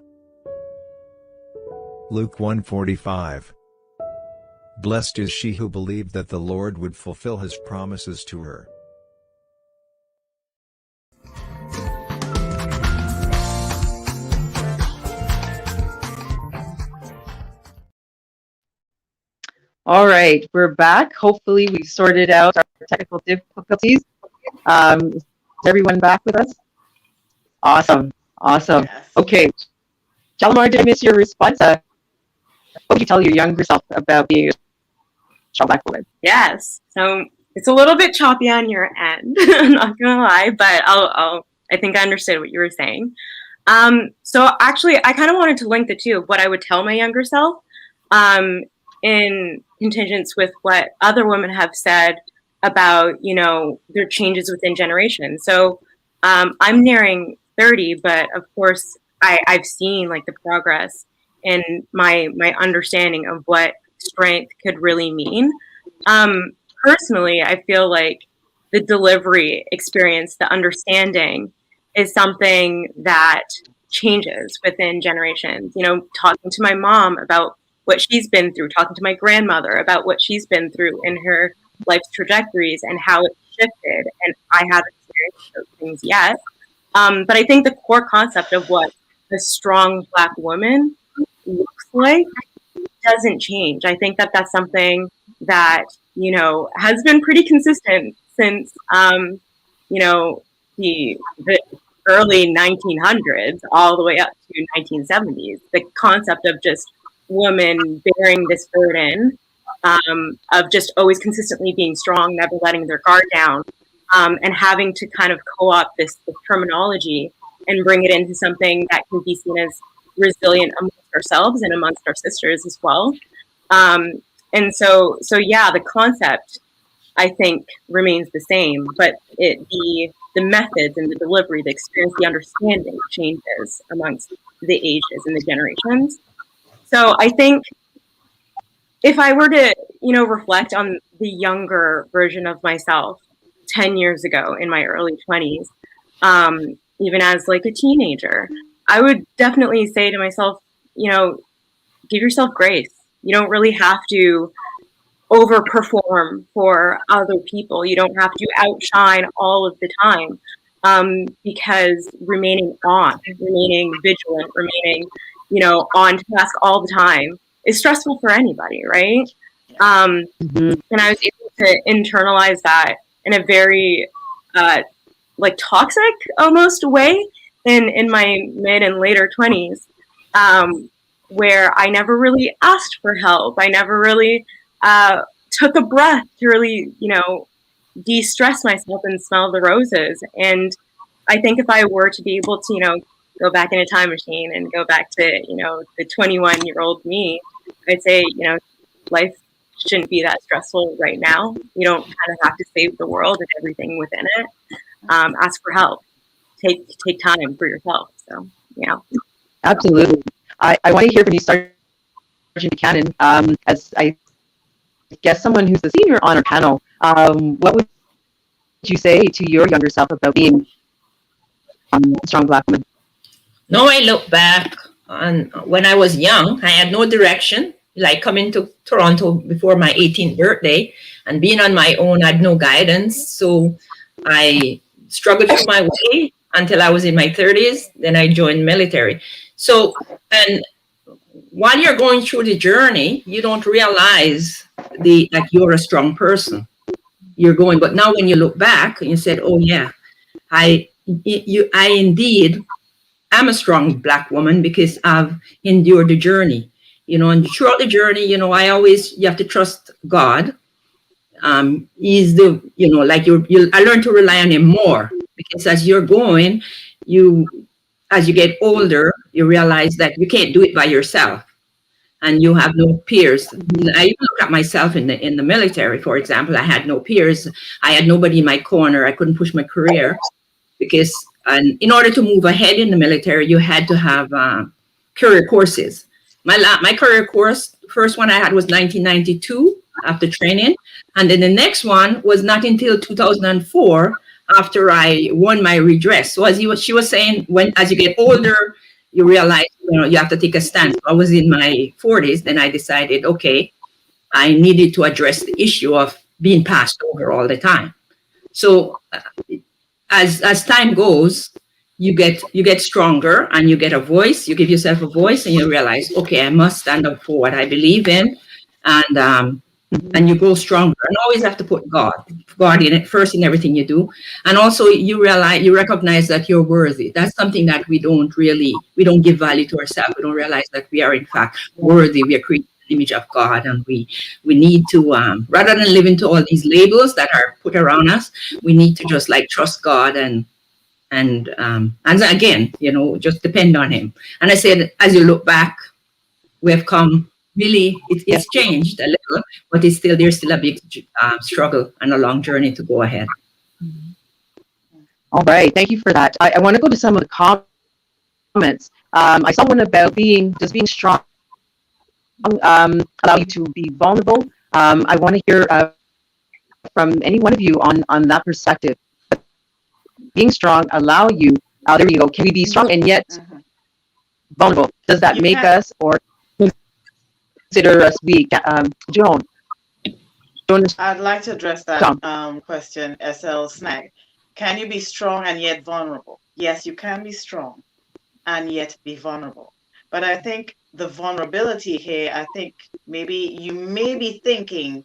Luke 1:45. Blessed is she who believed that the Lord would fulfill his promises to her. All right, we're back. Hopefully we've sorted out our technical difficulties. Is everyone back with us? Awesome. Awesome. Yes. Okay. Shalimar, did I miss your response? What would you tell your younger self about being a strong Black woman? Yes. So it's a little bit choppy on your end. I'm not gonna lie, but I think I understood what you were saying. So actually, I kind of wanted to link the two of what I would tell my younger self, in contingence with what other women have said about, their changes within generations. So I'm nearing 30, but of course I've seen like the progress in my understanding of what strength could really mean. Personally, I feel like the delivery experience, the understanding, is something that changes within generations. Talking to my mom about what she's been through, talking to my grandmother about what she's been through in her life's trajectories and how it's shifted. And I haven't experienced those things yet. But I think the core concept of what a strong Black woman looks like doesn't change. I think that that's something that, you know, has been pretty consistent since, you know, the early 1900s all the way up to 1970s. The concept of just women bearing this burden of just always consistently being strong, never letting their guard down, and having to kind of co-opt this terminology and bring it into something that can be seen as resilient amongst ourselves and amongst our sisters as well. And so yeah, the concept I think remains the same, but the methods and the delivery, the experience, the understanding changes amongst the ages and the generations. So I think if I were to, you know, reflect on the younger version of myself 10 years ago in my early 20s, even as like a teenager, I would definitely say to myself, you know, give yourself grace. You don't really have to overperform for other people. You don't have to outshine all of the time, because remaining vigilant, remaining, you know, on task all the time is stressful for anybody, right? And I was able to internalize that in a very like toxic almost way in my mid and later 20s, where I never really asked for help. I never really took a breath to really, you know, de-stress myself and smell the roses. And I think if I were to be able to, you know, go back in a time machine and go back to, you know, the 21-year-old me, I'd say, you know, life shouldn't be that stressful right now. You don't kind of have to save the world and everything within it. Ask for help. Take time for yourself. So, yeah. Absolutely. I want to hear from you, Sergeant Buchanan, as I guess someone who's the senior on our panel. What would you say to your younger self about being a strong Black woman? Now I look back on when I was young, I had no direction. Like coming to Toronto before my 18th birthday and being on my own, I had no guidance. So I struggled through my way until I was in my 30s. Then I joined military. So, and while you're going through the journey, you don't realize that you're a strong person. You're going, but now when you look back, you said, "Oh yeah, I indeed am a strong Black woman because I've endured the journey." You know, and throughout the journey, you know, you have to trust God. He's the, you know, like I learned to rely on him more because as you're going, as you get older, you realize that you can't do it by yourself and you have no peers. I even look at myself in the military, for example. I had no peers. I had nobody in my corner. I couldn't push my career because in order to move ahead in the military, you had to have career courses. My career course, first one I had was 1992 after training. And then the next one was not until 2004 after I won my redress. So she was saying, as you get older, you realize, you know, you have to take a stand. So I was in my 40s. Then I decided, okay, I needed to address the issue of being passed over all the time. So as time goes, you get stronger and you get a voice. You give yourself a voice and you realize, okay, I must stand up for what I believe in, and you grow stronger. And always have to put God in it first in everything you do. And also you recognize that you're worthy. That's something that we don't give value to ourselves. We don't realize that we are in fact worthy. We are created in the image of God, and we need to rather than live into all these labels that are put around us, we need to just like trust God and again, you know, just depend on him. And I said, as you look back, we have come really, it's changed a little, but there's still a big struggle and a long journey to go ahead. All right, thank you for that. I want to go to some of the comments. I saw one about being strong allow you to be vulnerable. I want to hear from any one of you on that perspective. Being strong allow you, there you go, can we be strong and yet vulnerable? Does that make us or consider us weak? Joan? I'd like to address that question, SL Snag. Can you be strong and yet vulnerable? Yes, you can be strong and yet be vulnerable. But I think the vulnerability here, I think maybe you may be thinking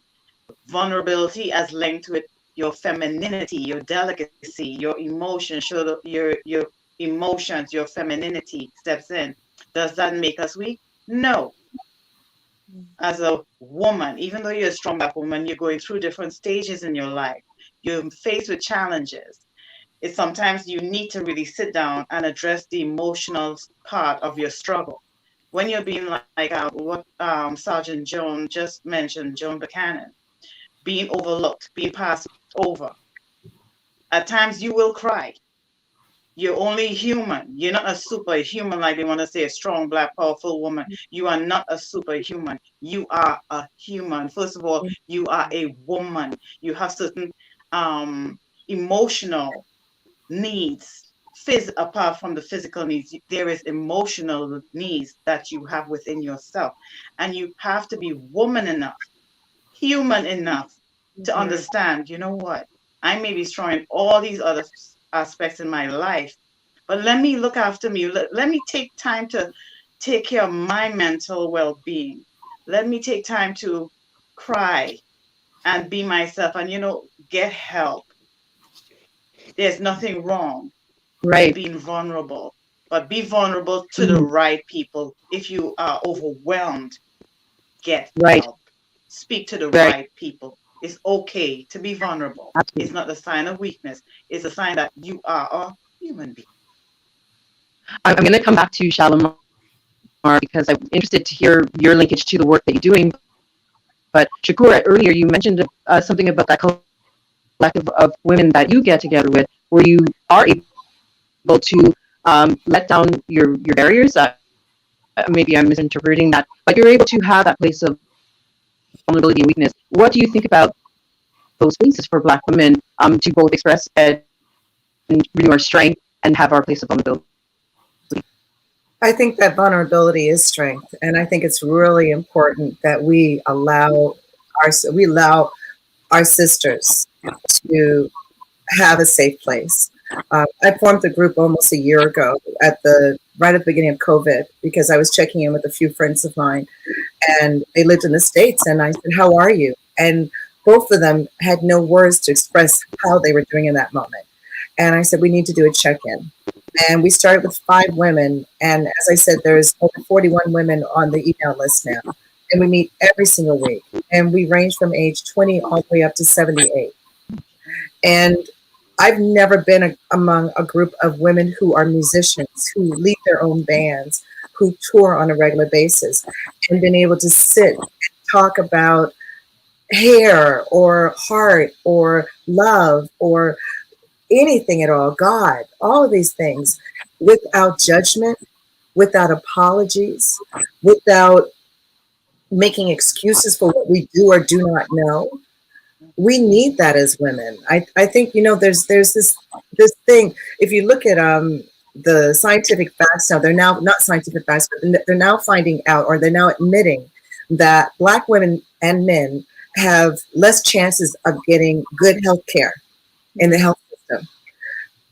vulnerability as linked with your femininity, your delicacy, your emotions, your emotions, your femininity steps in. Does that make us weak? No. As a woman, even though you're a strong Black woman, you're going through different stages in your life. You're faced with challenges. It's sometimes you need to really sit down and address the emotional part of your struggle. When you're being like what Sergeant Joan just mentioned, Joan Buchanan, being overlooked, being passed over. At times you will cry. You're only human. You're not a superhuman like they want to say, a strong, Black, powerful woman. You are not a superhuman. You are a human. First of all, you are a woman. You have certain emotional needs. Apart from the physical needs, there is emotional needs that you have within yourself. And you have to be woman enough, human enough to understand, you know what? I may be strong in all these other aspects in my life, but let me look after me. Let me take time to take care of my mental well-being. Let me take time to cry and be myself and, get help. There's nothing wrong with being vulnerable, but be vulnerable to the right people. If you are overwhelmed, get help. Speak to the right people. It's okay to be vulnerable. It's not a sign of weakness. It's a sign that you are a human being. I'm going to come back to Shalimar because I'm interested to hear your linkage to the work that you're doing. But Shakura, earlier you mentioned something about that collective of women that you get together with, where you are able to let down your barriers. Maybe I'm misinterpreting that, but you're able to have that place of vulnerability and weakness. What do you think about those spaces for Black women to both express and renew our strength and have our place of vulnerability? I think that vulnerability is strength, and I think it's really important that we allow our sisters to have a safe place. I formed the group almost a year ago right at the beginning of COVID because I was checking in with a few friends of mine, and they lived in the States, and I said, "How are you?" And both of them had no words to express how they were doing in that moment. And I said, "We need to do a check-in." And we started with 5 women. And as I said, there's over 41 women on the email list now. And we meet every single week. And we range from age 20 all the way up to 78. And I've never been among a group of women who are musicians, who lead their own bands, who tour on a regular basis, and been able to sit and talk about hair or heart or love or anything at all, God, all of these things, without judgment, without apologies, without making excuses for what we do or do not know. We need that as women. I think, there's this thing. If you look at the scientific facts now, they're now not scientific facts, but they're now finding out, or they're now admitting that Black women and men have less chances of getting good health care in the health system.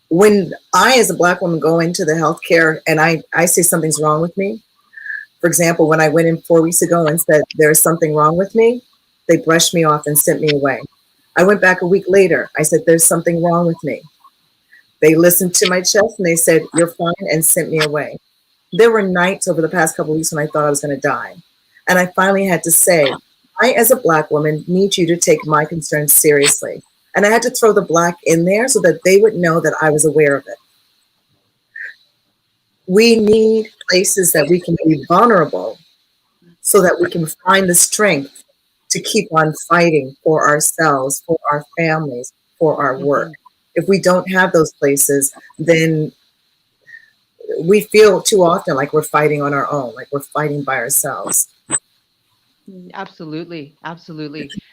When I, as a Black woman, go into the healthcare and I say something's wrong with me, for example, when I went in 4 weeks ago and said there's something wrong with me, they brushed me off and sent me away. I went back a week later. I said there's something wrong with me. They listened to my chest and they said you're fine and sent me away. There were nights over the past couple of weeks when I thought I was going to die. And I finally had to say, I, as a Black woman, need you to take my concerns seriously. And I had to throw the Black in there so that they would know that I was aware of it. We need places that we can be vulnerable so that we can find the strength to keep on fighting for ourselves, for our families, for our work. If we don't have those places, then we feel too often like we're fighting on our own, like we're fighting by ourselves. Absolutely.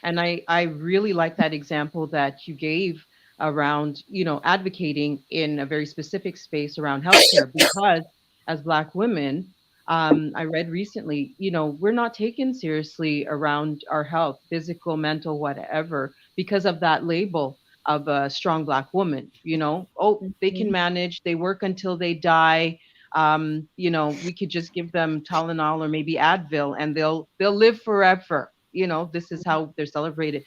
And I really like that example that you gave around, advocating in a very specific space around healthcare, because as Black women, I read recently, we're not taken seriously around our health, physical, mental, whatever, because of that label of a strong Black woman. Oh, they can manage, they work until they die. We could just give them Tylenol or maybe Advil, and they'll live forever. This is how they're celebrated.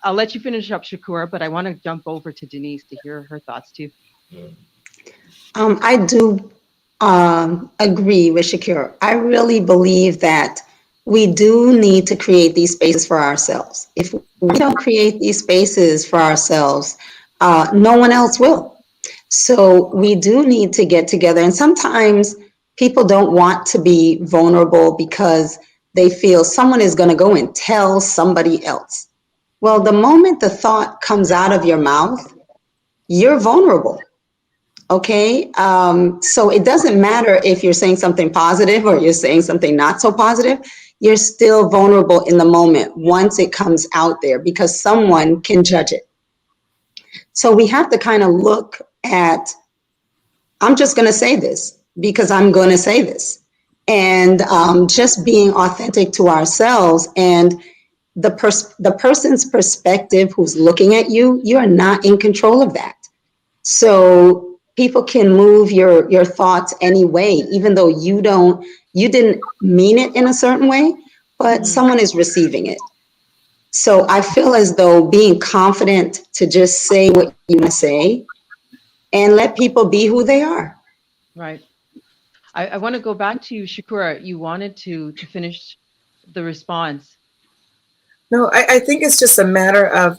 I'll let you finish up, Shakura, but I want to jump over to Denise to hear her thoughts too. I do agree with Shakira. I really believe that we do need to create these spaces for ourselves. If we don't create these spaces for ourselves, no one else will. So we do need to get together. And sometimes people don't want to be vulnerable because they feel someone is going to go and tell somebody else. Well, the moment the thought comes out of your mouth, you're vulnerable. Okay, so it doesn't matter if you're saying something positive or you're saying something not so positive, you're still vulnerable in the moment once it comes out there because someone can judge it. So we have to kind of look at, I'm just going to say this because I'm going to say this. And just being authentic to ourselves and the person's perspective who's looking at you, you are not in control of that. So people can move your thoughts anyway, even though you didn't mean it in a certain way, but someone is receiving it. So I feel as though being confident to just say what you want to say and let people be who they are. Right. I want to go back to you, Shakura. You wanted to finish the response. No, I think it's just a matter of,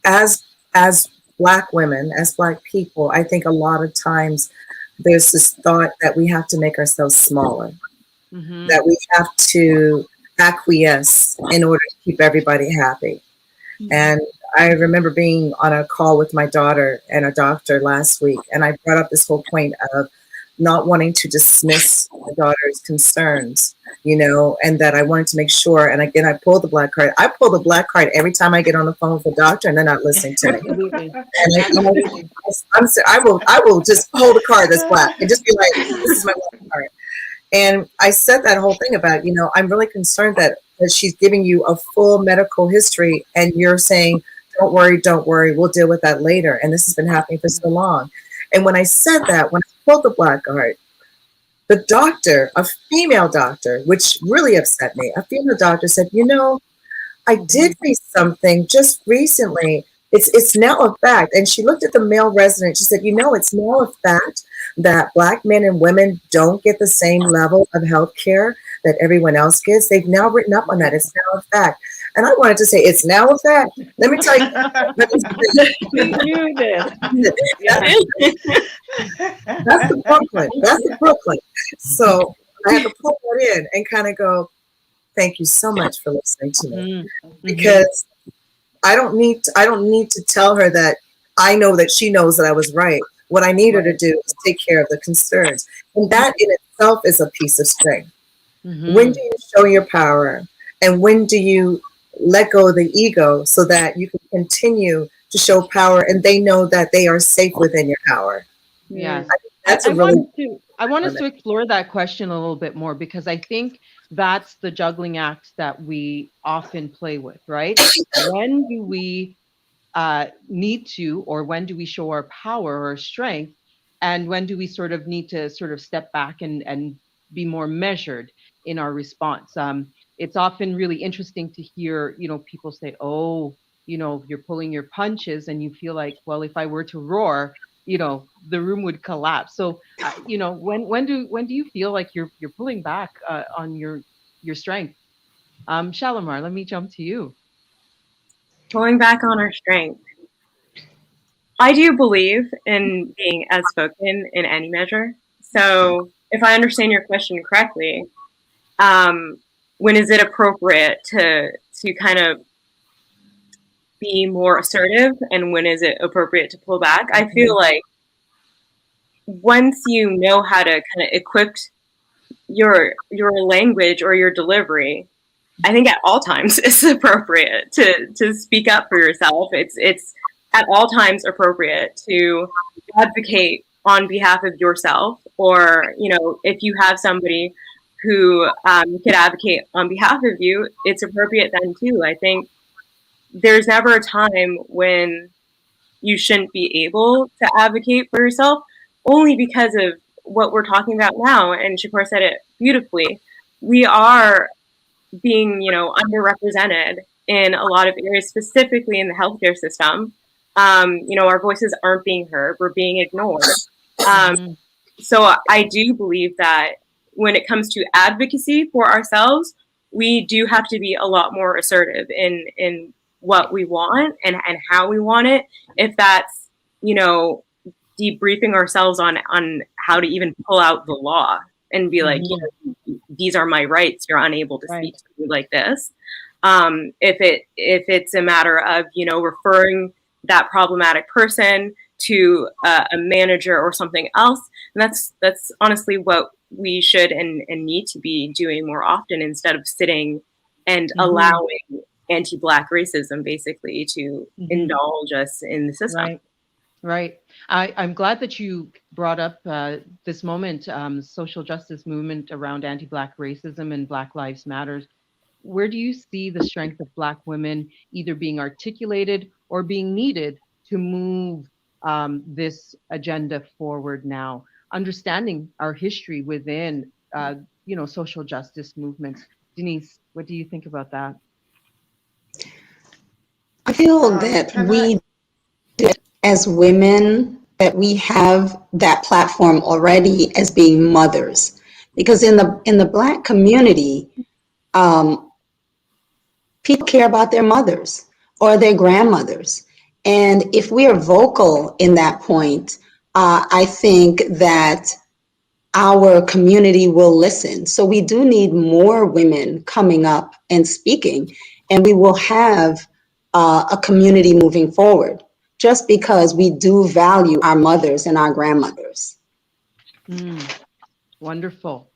as Black women, as Black people, I think a lot of times there's this thought that we have to make ourselves smaller, that we have to acquiesce in order to keep everybody happy. And I remember being on a call with my daughter and a doctor last week, and I brought up this whole point of not wanting to dismiss my daughter's concerns, and that I wanted to make sure. And again, I pulled the Black card. I pull the Black card every time I get on the phone with a doctor, and they're not listening to me. And I will just hold a card that's Black and just be like, "This is my Black card." And I said that whole thing about, I'm really concerned that she's giving you a full medical history, and you're saying, don't worry, we'll deal with that later. And this has been happening for so long. And when I said that, when I pulled the Black card, the doctor, a female doctor, which really upset me, a female doctor said, I did read something just recently. It's now a fact. And she looked at the male resident. She said, it's now a fact that Black men and women don't get the same level of health care that everyone else gets. They've now written up on that. It's now a fact. And I wanted to say, it's now a fact. Let me tell you. That's the Brooklyn. That's the Brooklyn. So I had to pull that in and kind of go, thank you so much for listening to me. Because I don't need to tell her that I know that she knows that I was right. What I need her to do is take care of the concerns. And that in itself is a piece of strength. When do you show your power? And when do you let go of the ego so that you can continue to show power and they know that they are safe within your power? Yes. That's I want us to explore that question a little bit more, because I think that's the juggling act that we often play with, right? When do we need to, or when do we show our power or strength? And when do we sort of need to sort of step back and be more measured in our response? It's often really interesting to hear, people say, oh, you're pulling your punches, and you feel like, well, if I were to roar, the room would collapse. So, when do you feel like you're pulling back on your strength? Shalimar, let me jump to you. Pulling back on our strength. I do believe in being outspoken in any measure. So if I understand your question correctly, when is it appropriate to kind of be more assertive, and when is it appropriate to pull back? I feel like once you know how to kind of equip your language or your delivery, I think at all times it's appropriate to speak up for yourself. It's at all times appropriate to advocate on behalf of yourself, or if you have somebody who could advocate on behalf of you, it's appropriate then too. I think there's never a time when you shouldn't be able to advocate for yourself, only because of what we're talking about now. And Shakur said it beautifully. We are being, underrepresented in a lot of areas, specifically in the healthcare system. Our voices aren't being heard. We're being ignored. So I do believe that when it comes to advocacy for ourselves, we do have to be a lot more assertive in what we want and how we want it. If that's, debriefing ourselves on how to even pull out the law and be like, these are my rights. You're unable to speak to me like this. If it's a matter of, referring that problematic person to a manager or something else, and that's honestly what we should and need to be doing more often, instead of sitting and allowing anti-Black racism basically to indulge us in the system. Right. I'm glad that you brought up this moment, social justice movement around anti-Black racism and Black Lives Matters. Where do you see the strength of Black women either being articulated or being needed to move this agenda forward now? Understanding our history within, social justice movements. Denise, what do you think about that? I feel that we, as women, that we have that platform already as being mothers, because in the Black community, people care about their mothers or their grandmothers, and if we are vocal in that point, I think that our community will listen. So we do need more women coming up and speaking, and we will have a community moving forward, just because we do value our mothers and our grandmothers. Wonderful.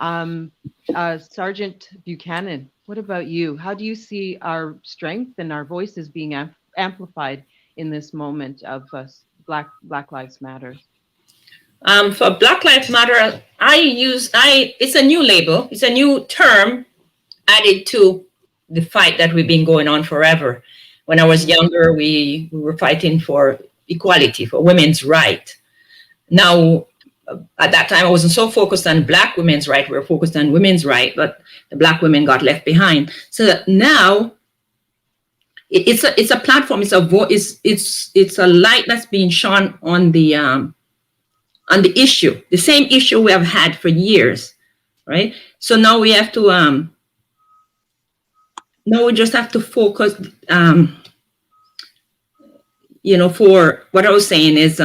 Sergeant Buchanan, what about you? How do you see our strength and our voices being amplified in this moment of Black Lives Matter? For Black Lives Matter, it's a new label, it's a new term added to the fight that we've been going on forever. When I was younger, we were fighting for equality, for women's right. Now, at that time, I wasn't so focused on Black women's right. We were focused on women's right, but the Black women got left behind. So that now, it's a platform. It's a light that's being shone on the issue, the same issue we have had for years, right? So now we have to now we just have to focus. For what I was saying is,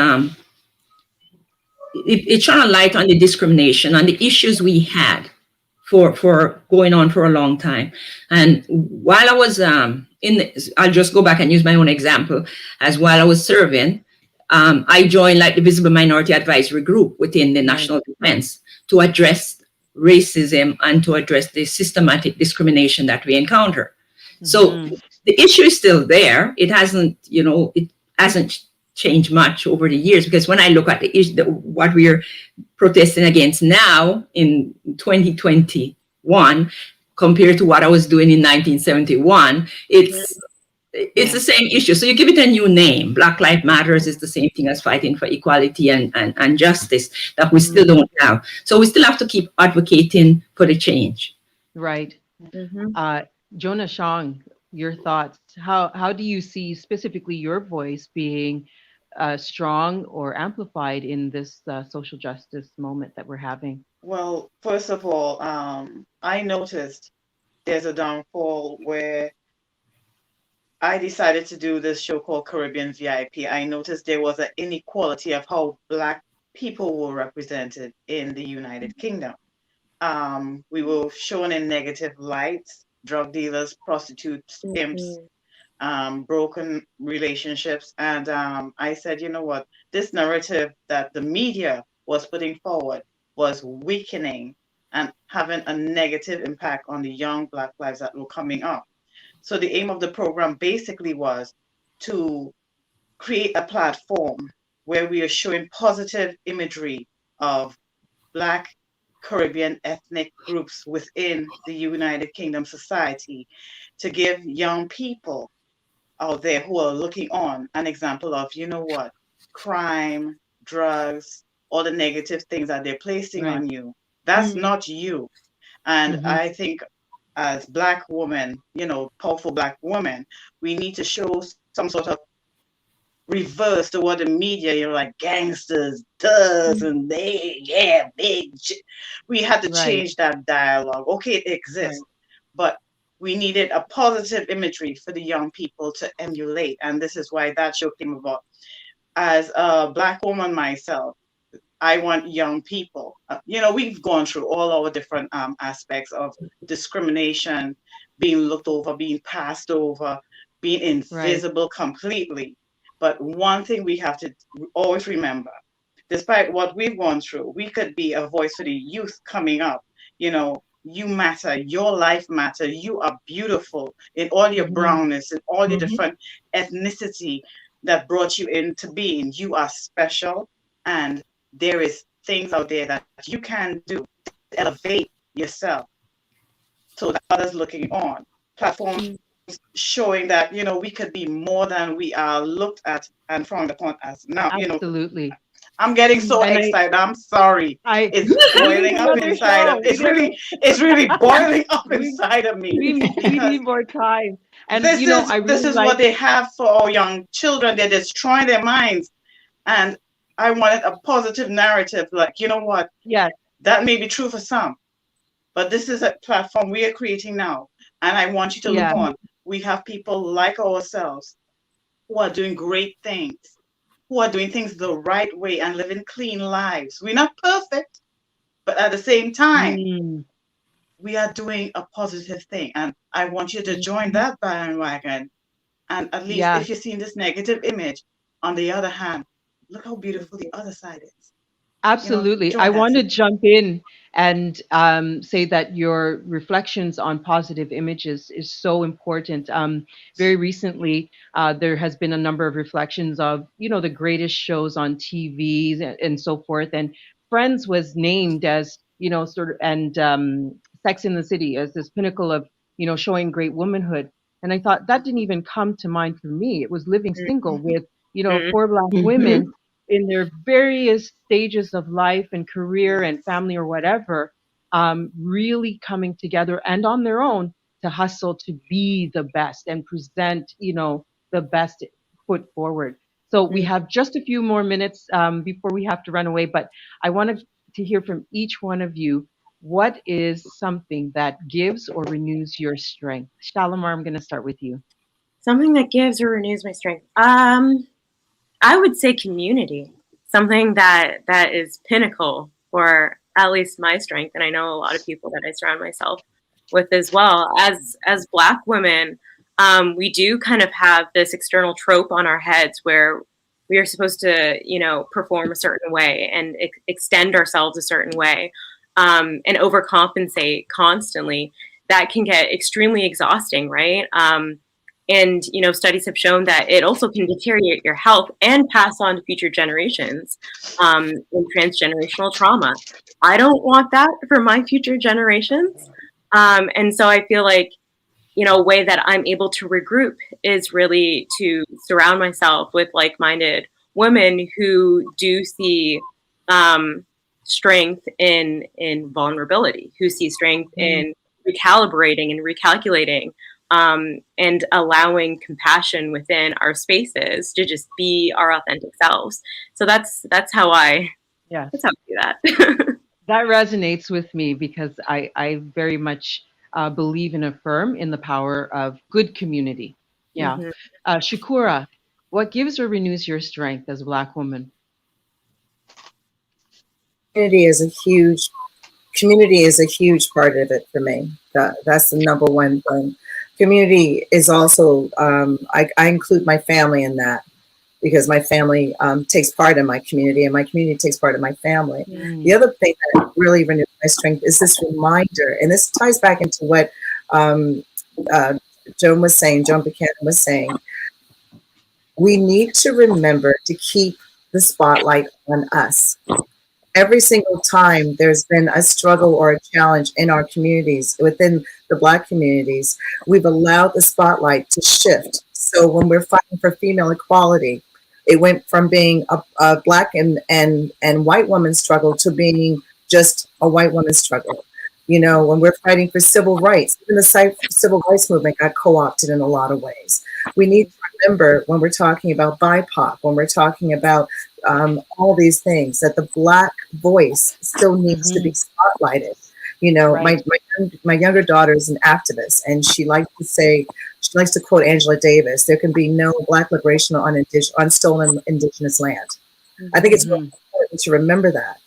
it shone a light on the discrimination, on the issues we had for going on for a long time. And while I was I'll just go back and use my own example. As while I was serving, I joined like the Visible Minority Advisory Group within the National Defense to address racism and to address the systematic discrimination that we encounter. So the issue is still there. It hasn't changed much over the years, because when I look at the issue, what we are protesting against now in 2021 compared to what I was doing in 1971, it's the same issue. So you give it a new name. Black Lives Matters is the same thing as fighting for equality and justice that we still don't have. So we still have to keep advocating for the change. Right. Jonah Shang, your thoughts. How do you see specifically your voice being strong or amplified in this social justice moment that we're having? Well, first of all, I noticed there's a downfall where I decided to do this show called Caribbean VIP. I noticed there was an inequality of how Black people were represented in the United Kingdom. We were shown in negative lights: drug dealers, prostitutes, pimps, broken relationships. And I said, you know what, this narrative that the media was putting forward was weakening and having a negative impact on the young Black lives that were coming up. So the aim of the program basically was to create a platform where we are showing positive imagery of Black Caribbean ethnic groups within the United Kingdom society, to give young people out there who are looking on an example of, you know what, crime, drugs, all the negative things that they're placing Right. on you. That's Mm. not you. And I think as Black women, powerful Black women, we need to show some sort of reverse to what the media, like gangsters does, and they, yeah, big. We had to Right. change that dialogue. Okay, it exists, but we needed a positive imagery for the young people to emulate. And this is why that show came about. As a Black woman myself, I want young people, we've gone through all our different aspects of discrimination, being looked over, being passed over, being invisible completely. But one thing we have to always remember, despite what we've gone through, we could be a voice for the youth coming up. You matter, your life matter, you are beautiful in all your brownness, in all your different ethnicity that brought you into being. You are special, and there is things out there that you can do to elevate yourself so that others looking on. Platforms showing that, we could be more than we are looked at and frowned upon as now. Absolutely. I'm getting so excited. I'm sorry. It's boiling up inside of it's really boiling up inside of me. We need more time. And this this is what they have for our young children. They're destroying their minds. And I wanted a positive narrative, like, you know what? Yes. That may be true for some, but this is a platform we are creating now. And I want you to look on. We have people like ourselves who are doing great things, who are doing things the right way and living clean lives. We're not perfect, but at the same time, we are doing a positive thing. And I want you to join that bandwagon. And at least if you're seeing this negative image, on the other hand, look how beautiful the other side is. Absolutely. I want to jump in and say that your reflections on positive images is so important. Very recently, there has been a number of reflections of, the greatest shows on TV and so forth. And Friends was named as, and Sex in the City as this pinnacle of, showing great womanhood. And I thought that didn't even come to mind for me. It was Living Single with, 4 Black women in their various stages of life and career and family or whatever, really coming together and on their own to hustle to be the best and present, the best foot forward. So we have just a few more minutes before we have to run away, but I wanted to hear from each one of you. What is something that gives or renews your strength? Shalimar, I'm going to start with you. Something that gives or renews my strength. I would say community, something that is pinnacle for at least my strength. And I know a lot of people that I surround myself with as well. As Black women, we do kind of have this external trope on our heads where we are supposed to, perform a certain way and extend ourselves a certain way, and overcompensate constantly. That can get extremely exhausting, right? And, studies have shown that it also can deteriorate your health and pass on to future generations in transgenerational trauma. I don't want that for my future generations. And so I feel like, a way that I'm able to regroup is really to surround myself with like-minded women who do see strength in vulnerability, who see strength in recalibrating and recalculating, and allowing compassion within our spaces to just be our authentic selves. So that's how I do that. That resonates with me because I very much believe and affirm in the power of good community. Yeah. Shakura, what gives or renews your strength as a Black woman? Community is a huge part of it for me. That's the number one thing. Community is also, I include my family in that because my family takes part in my community and my community takes part in my family. The other thing that really renews my strength is this reminder, and this ties back into what Joan Buchanan was saying. We need to remember to keep the spotlight on us. Every single time there's been a struggle or a challenge in our communities, within the Black communities, we've allowed the spotlight to shift. So when we're fighting for female equality, It went from being a black and white woman's struggle to being just a white woman's struggle. You know, when we're fighting for civil rights, even the civil rights movement got co-opted in a lot of ways. We need to remember when we're talking about BIPOC, when we're talking about all these things, that the Black voice still needs to be spotlighted. You know, Right. my younger daughter is an activist, and she likes to quote Angela Davis: "There can be no Black liberation on stolen indigenous land." I think it's really important to remember that.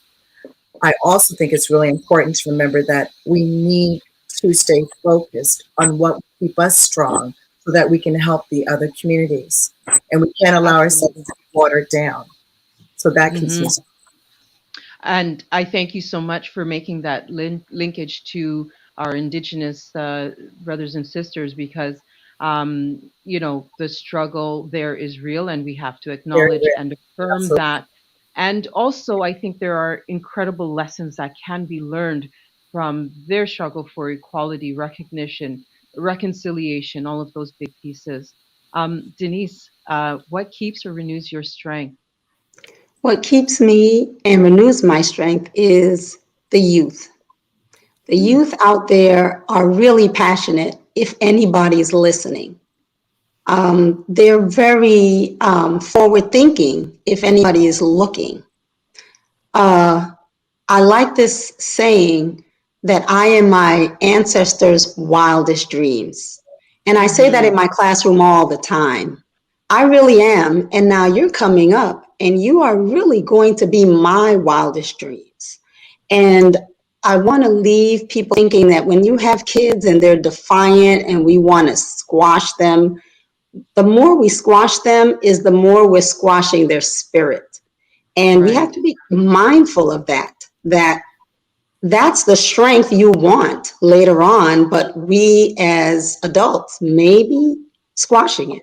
I also think it's really important to remember that we need to stay focused on what will keep us strong so that we can help the other communities. And we can't allow ourselves to be watered down. So that keeps me strong. And I thank you so much for making that linkage to our Indigenous brothers and sisters, because, you know, the struggle there is real, and we have to acknowledge and affirm Absolutely. that. And also, I think there are incredible lessons that can be learned from their struggle for equality, recognition, reconciliation, all of those big pieces. Denise, what keeps or renews your strength? What keeps me and renews my strength is the youth. The youth out there are really passionate if anybody is listening. They're very forward thinking if anybody is looking. I like this saying that I am my ancestors' wildest dreams. And I say that in my classroom all the time. I really am. And now you're coming up and you are really going to be my wildest dreams. And I want to leave people thinking that when you have kids and they're defiant and we want to squash them, the more we squash them is the more we're squashing their spirit. And we have to be mindful of that, that's the strength you want later on, but we as adults may be squashing it.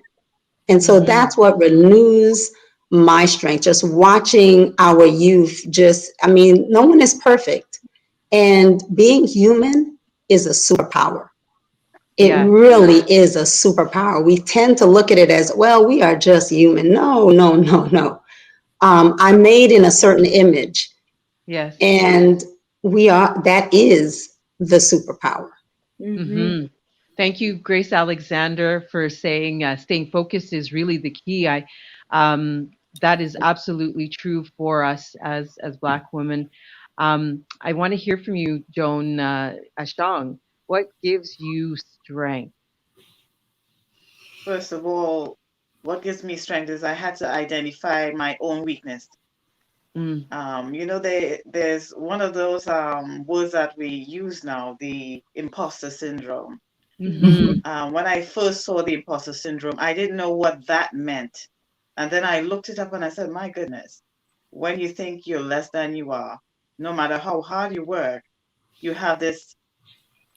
And so that's what renews my strength, just watching our youth no one is perfect. And being human is a superpower. It really is a superpower. We tend to look at it as, well, we are just human. No, no, no, no. I'm made in a certain image. Yes. And that is the superpower. Thank you, Grace Alexander, for saying staying focused is really the key. That is absolutely true for us as Black women. I want to hear from you, Joan Ashong. What gives you strength? First of all, what gives me strength is I had to identify my own weakness. You know, there's one of those words that we use now, the imposter syndrome. When I first saw the imposter syndrome, I didn't know what that meant. And then I looked it up and I said, my goodness, when you think you're less than you are, no matter how hard you work, you have this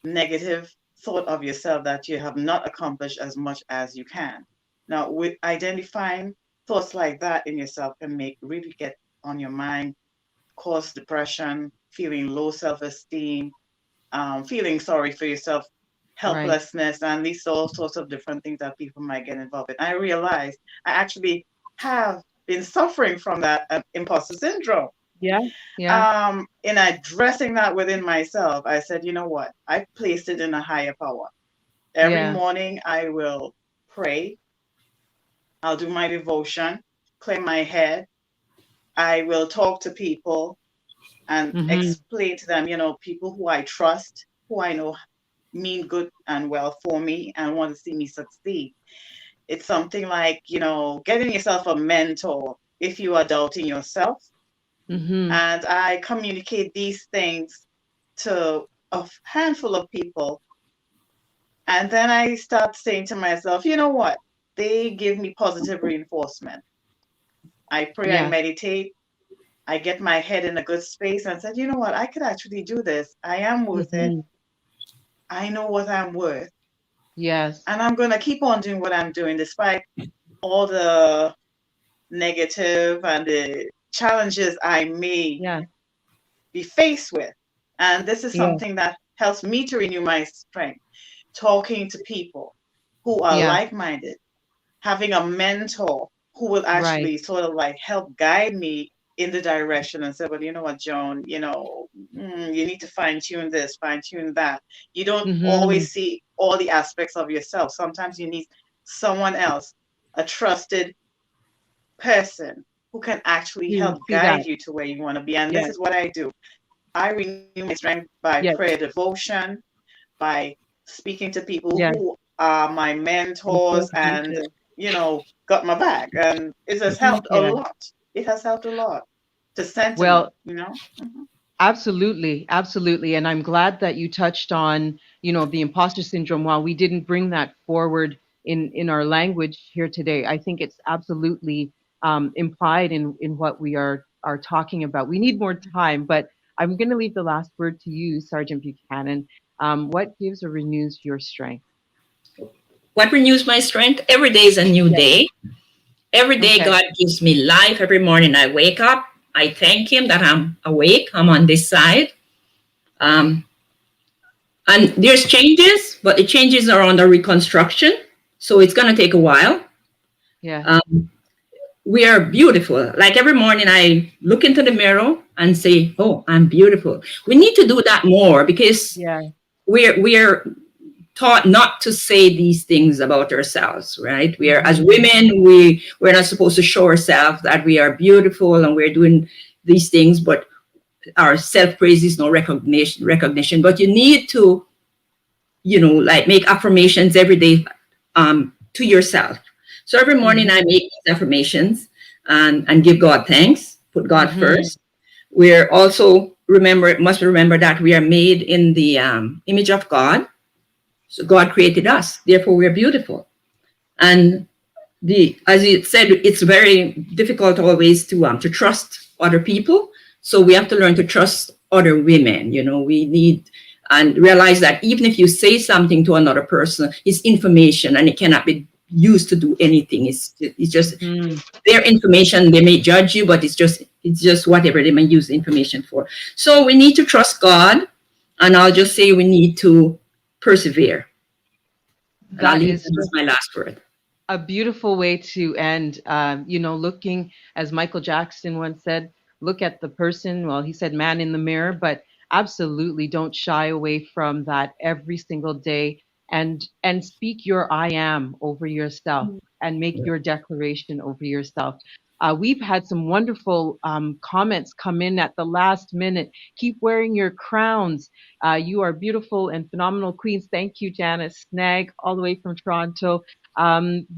negative thought of yourself that you have not accomplished as much as you can. Now, with identifying thoughts like that in yourself can really get on your mind, cause depression, feeling low self-esteem, feeling sorry for yourself, helplessness, and these all sorts of different things that people might get involved in. I realized I actually have been suffering from that imposter syndrome. In addressing that within myself, I said, you know what? I placed it in a higher power. Every morning I will pray. I'll do my devotion, clear my head. I will talk to people and explain to them, you know, people who I trust, who I know mean good and well for me and want to see me succeed. It's something like, you know, getting yourself a mentor if you are doubting yourself. And I communicate these things to a handful of people. And then I start saying to myself, you know what? They give me positive reinforcement. I pray, I meditate, I get my head in a good space and said, you know what? I could actually do this. I am worth it. I know what I'm worth. Yes. And I'm going to keep on doing what I'm doing despite all the negative and the challenges I may be faced with. And this is something that helps me to renew my strength. Talking to people who are like-minded, having a mentor who will Right. actually sort of like help guide me in the direction and say, well, you know what, Joan, you need to fine tune this, fine tune that. You don't always see all the aspects of yourself. Sometimes you need someone else, a trusted person who can actually help See that. guide you to where you want to be. And this Yes. is what I do. I renew my strength by Yes. prayer devotion, by speaking to people Yes. who are my mentors and, got my back. And it has helped a Yeah. lot. It has helped a lot to center Well, me, Mhm. absolutely, absolutely. And I'm glad that you touched on, the imposter syndrome. While we didn't bring that forward in our language here today, I think it's absolutely implied in what we are talking about. We need more time, but I'm going to leave the last word to you, Sergeant Buchanan. What gives or renews your strength? What renews my strength? Every day is a new day. Every day Okay. God gives me life. Every morning I wake up. I thank Him that I'm awake. I'm on this side. And there's changes, but the changes are under reconstruction. So it's going to take a while. Yeah. We are beautiful. Like every morning I look into the mirror and say, oh, I'm beautiful. We need to do that more because Yeah. we're taught not to say these things about ourselves, right? We are, as women, we're not supposed to show ourselves that we are beautiful and we're doing these things, but our self-praise is no recognition. But you need to, like make affirmations every day to yourself. So every morning I make these affirmations and give God thanks, put God first. We're also must remember that we are made in the image of God. So God created us, therefore we are beautiful. And as you said, it's very difficult always to trust other people. So we have to learn to trust other women. We need and realize that even if you say something to another person, it's information and it cannot be used to do anything. It's just their information. They may judge you, but it's just whatever they may use the information for. So we need to trust God, and I'll just say we need to persevere. And I'll leave that as my last word. A beautiful way to end. Looking, as Michael Jackson once said, look at the person. Well, he said man in the mirror, but absolutely don't shy away from that every single day, and speak your I am over yourself and make your declaration over yourself. We've had some wonderful comments come in at the last minute. Keep wearing your crowns. You are beautiful and phenomenal queens. Thank you, Janice Snag, all the way from Toronto.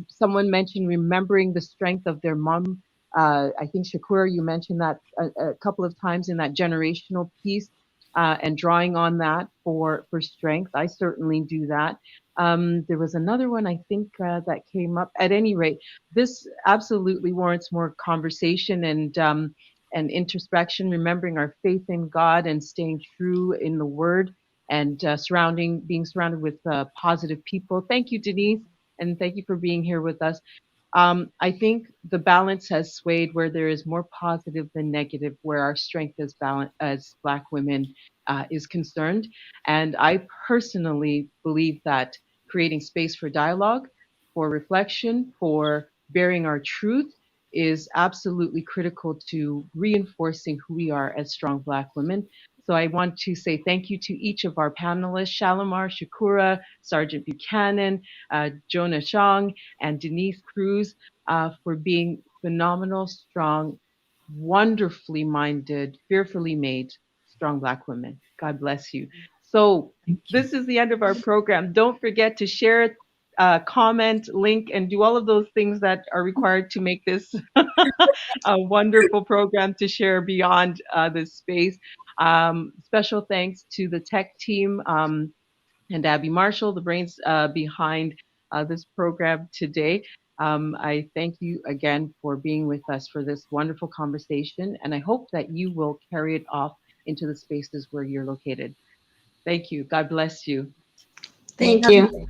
Someone mentioned remembering the strength of their mom. I think Shakur, you mentioned that a couple of times in that generational piece, and drawing on that for strength. I certainly do that. There was another one I think that came up. At any rate, this absolutely warrants more conversation and introspection. Remembering our faith in God and staying true in the Word, and being surrounded with positive people. Thank you, Denise. And thank you for being here with us. I think the balance has swayed where there is more positive than negative, where our strength as Black women is concerned. And I personally believe that creating space for dialogue, for reflection, for bearing our truth is absolutely critical to reinforcing who we are as strong Black women. So I want to say thank you to each of our panelists, Shalimar, Shakura, Sergeant Buchanan, Jonah Chong, and Denise Cruz, for being phenomenal, strong, wonderfully minded, fearfully made, strong Black women. God bless you. So this is the end of our program. Don't forget to share, comment, link, and do all of those things that are required to make this a wonderful program to share beyond this space. Special thanks to the tech team, and Abby Marshall, the brains behind this program today. I thank you again for being with us for this wonderful conversation, and I hope that you will carry it off into the spaces where you're located. Thank you. God bless you. Thank you.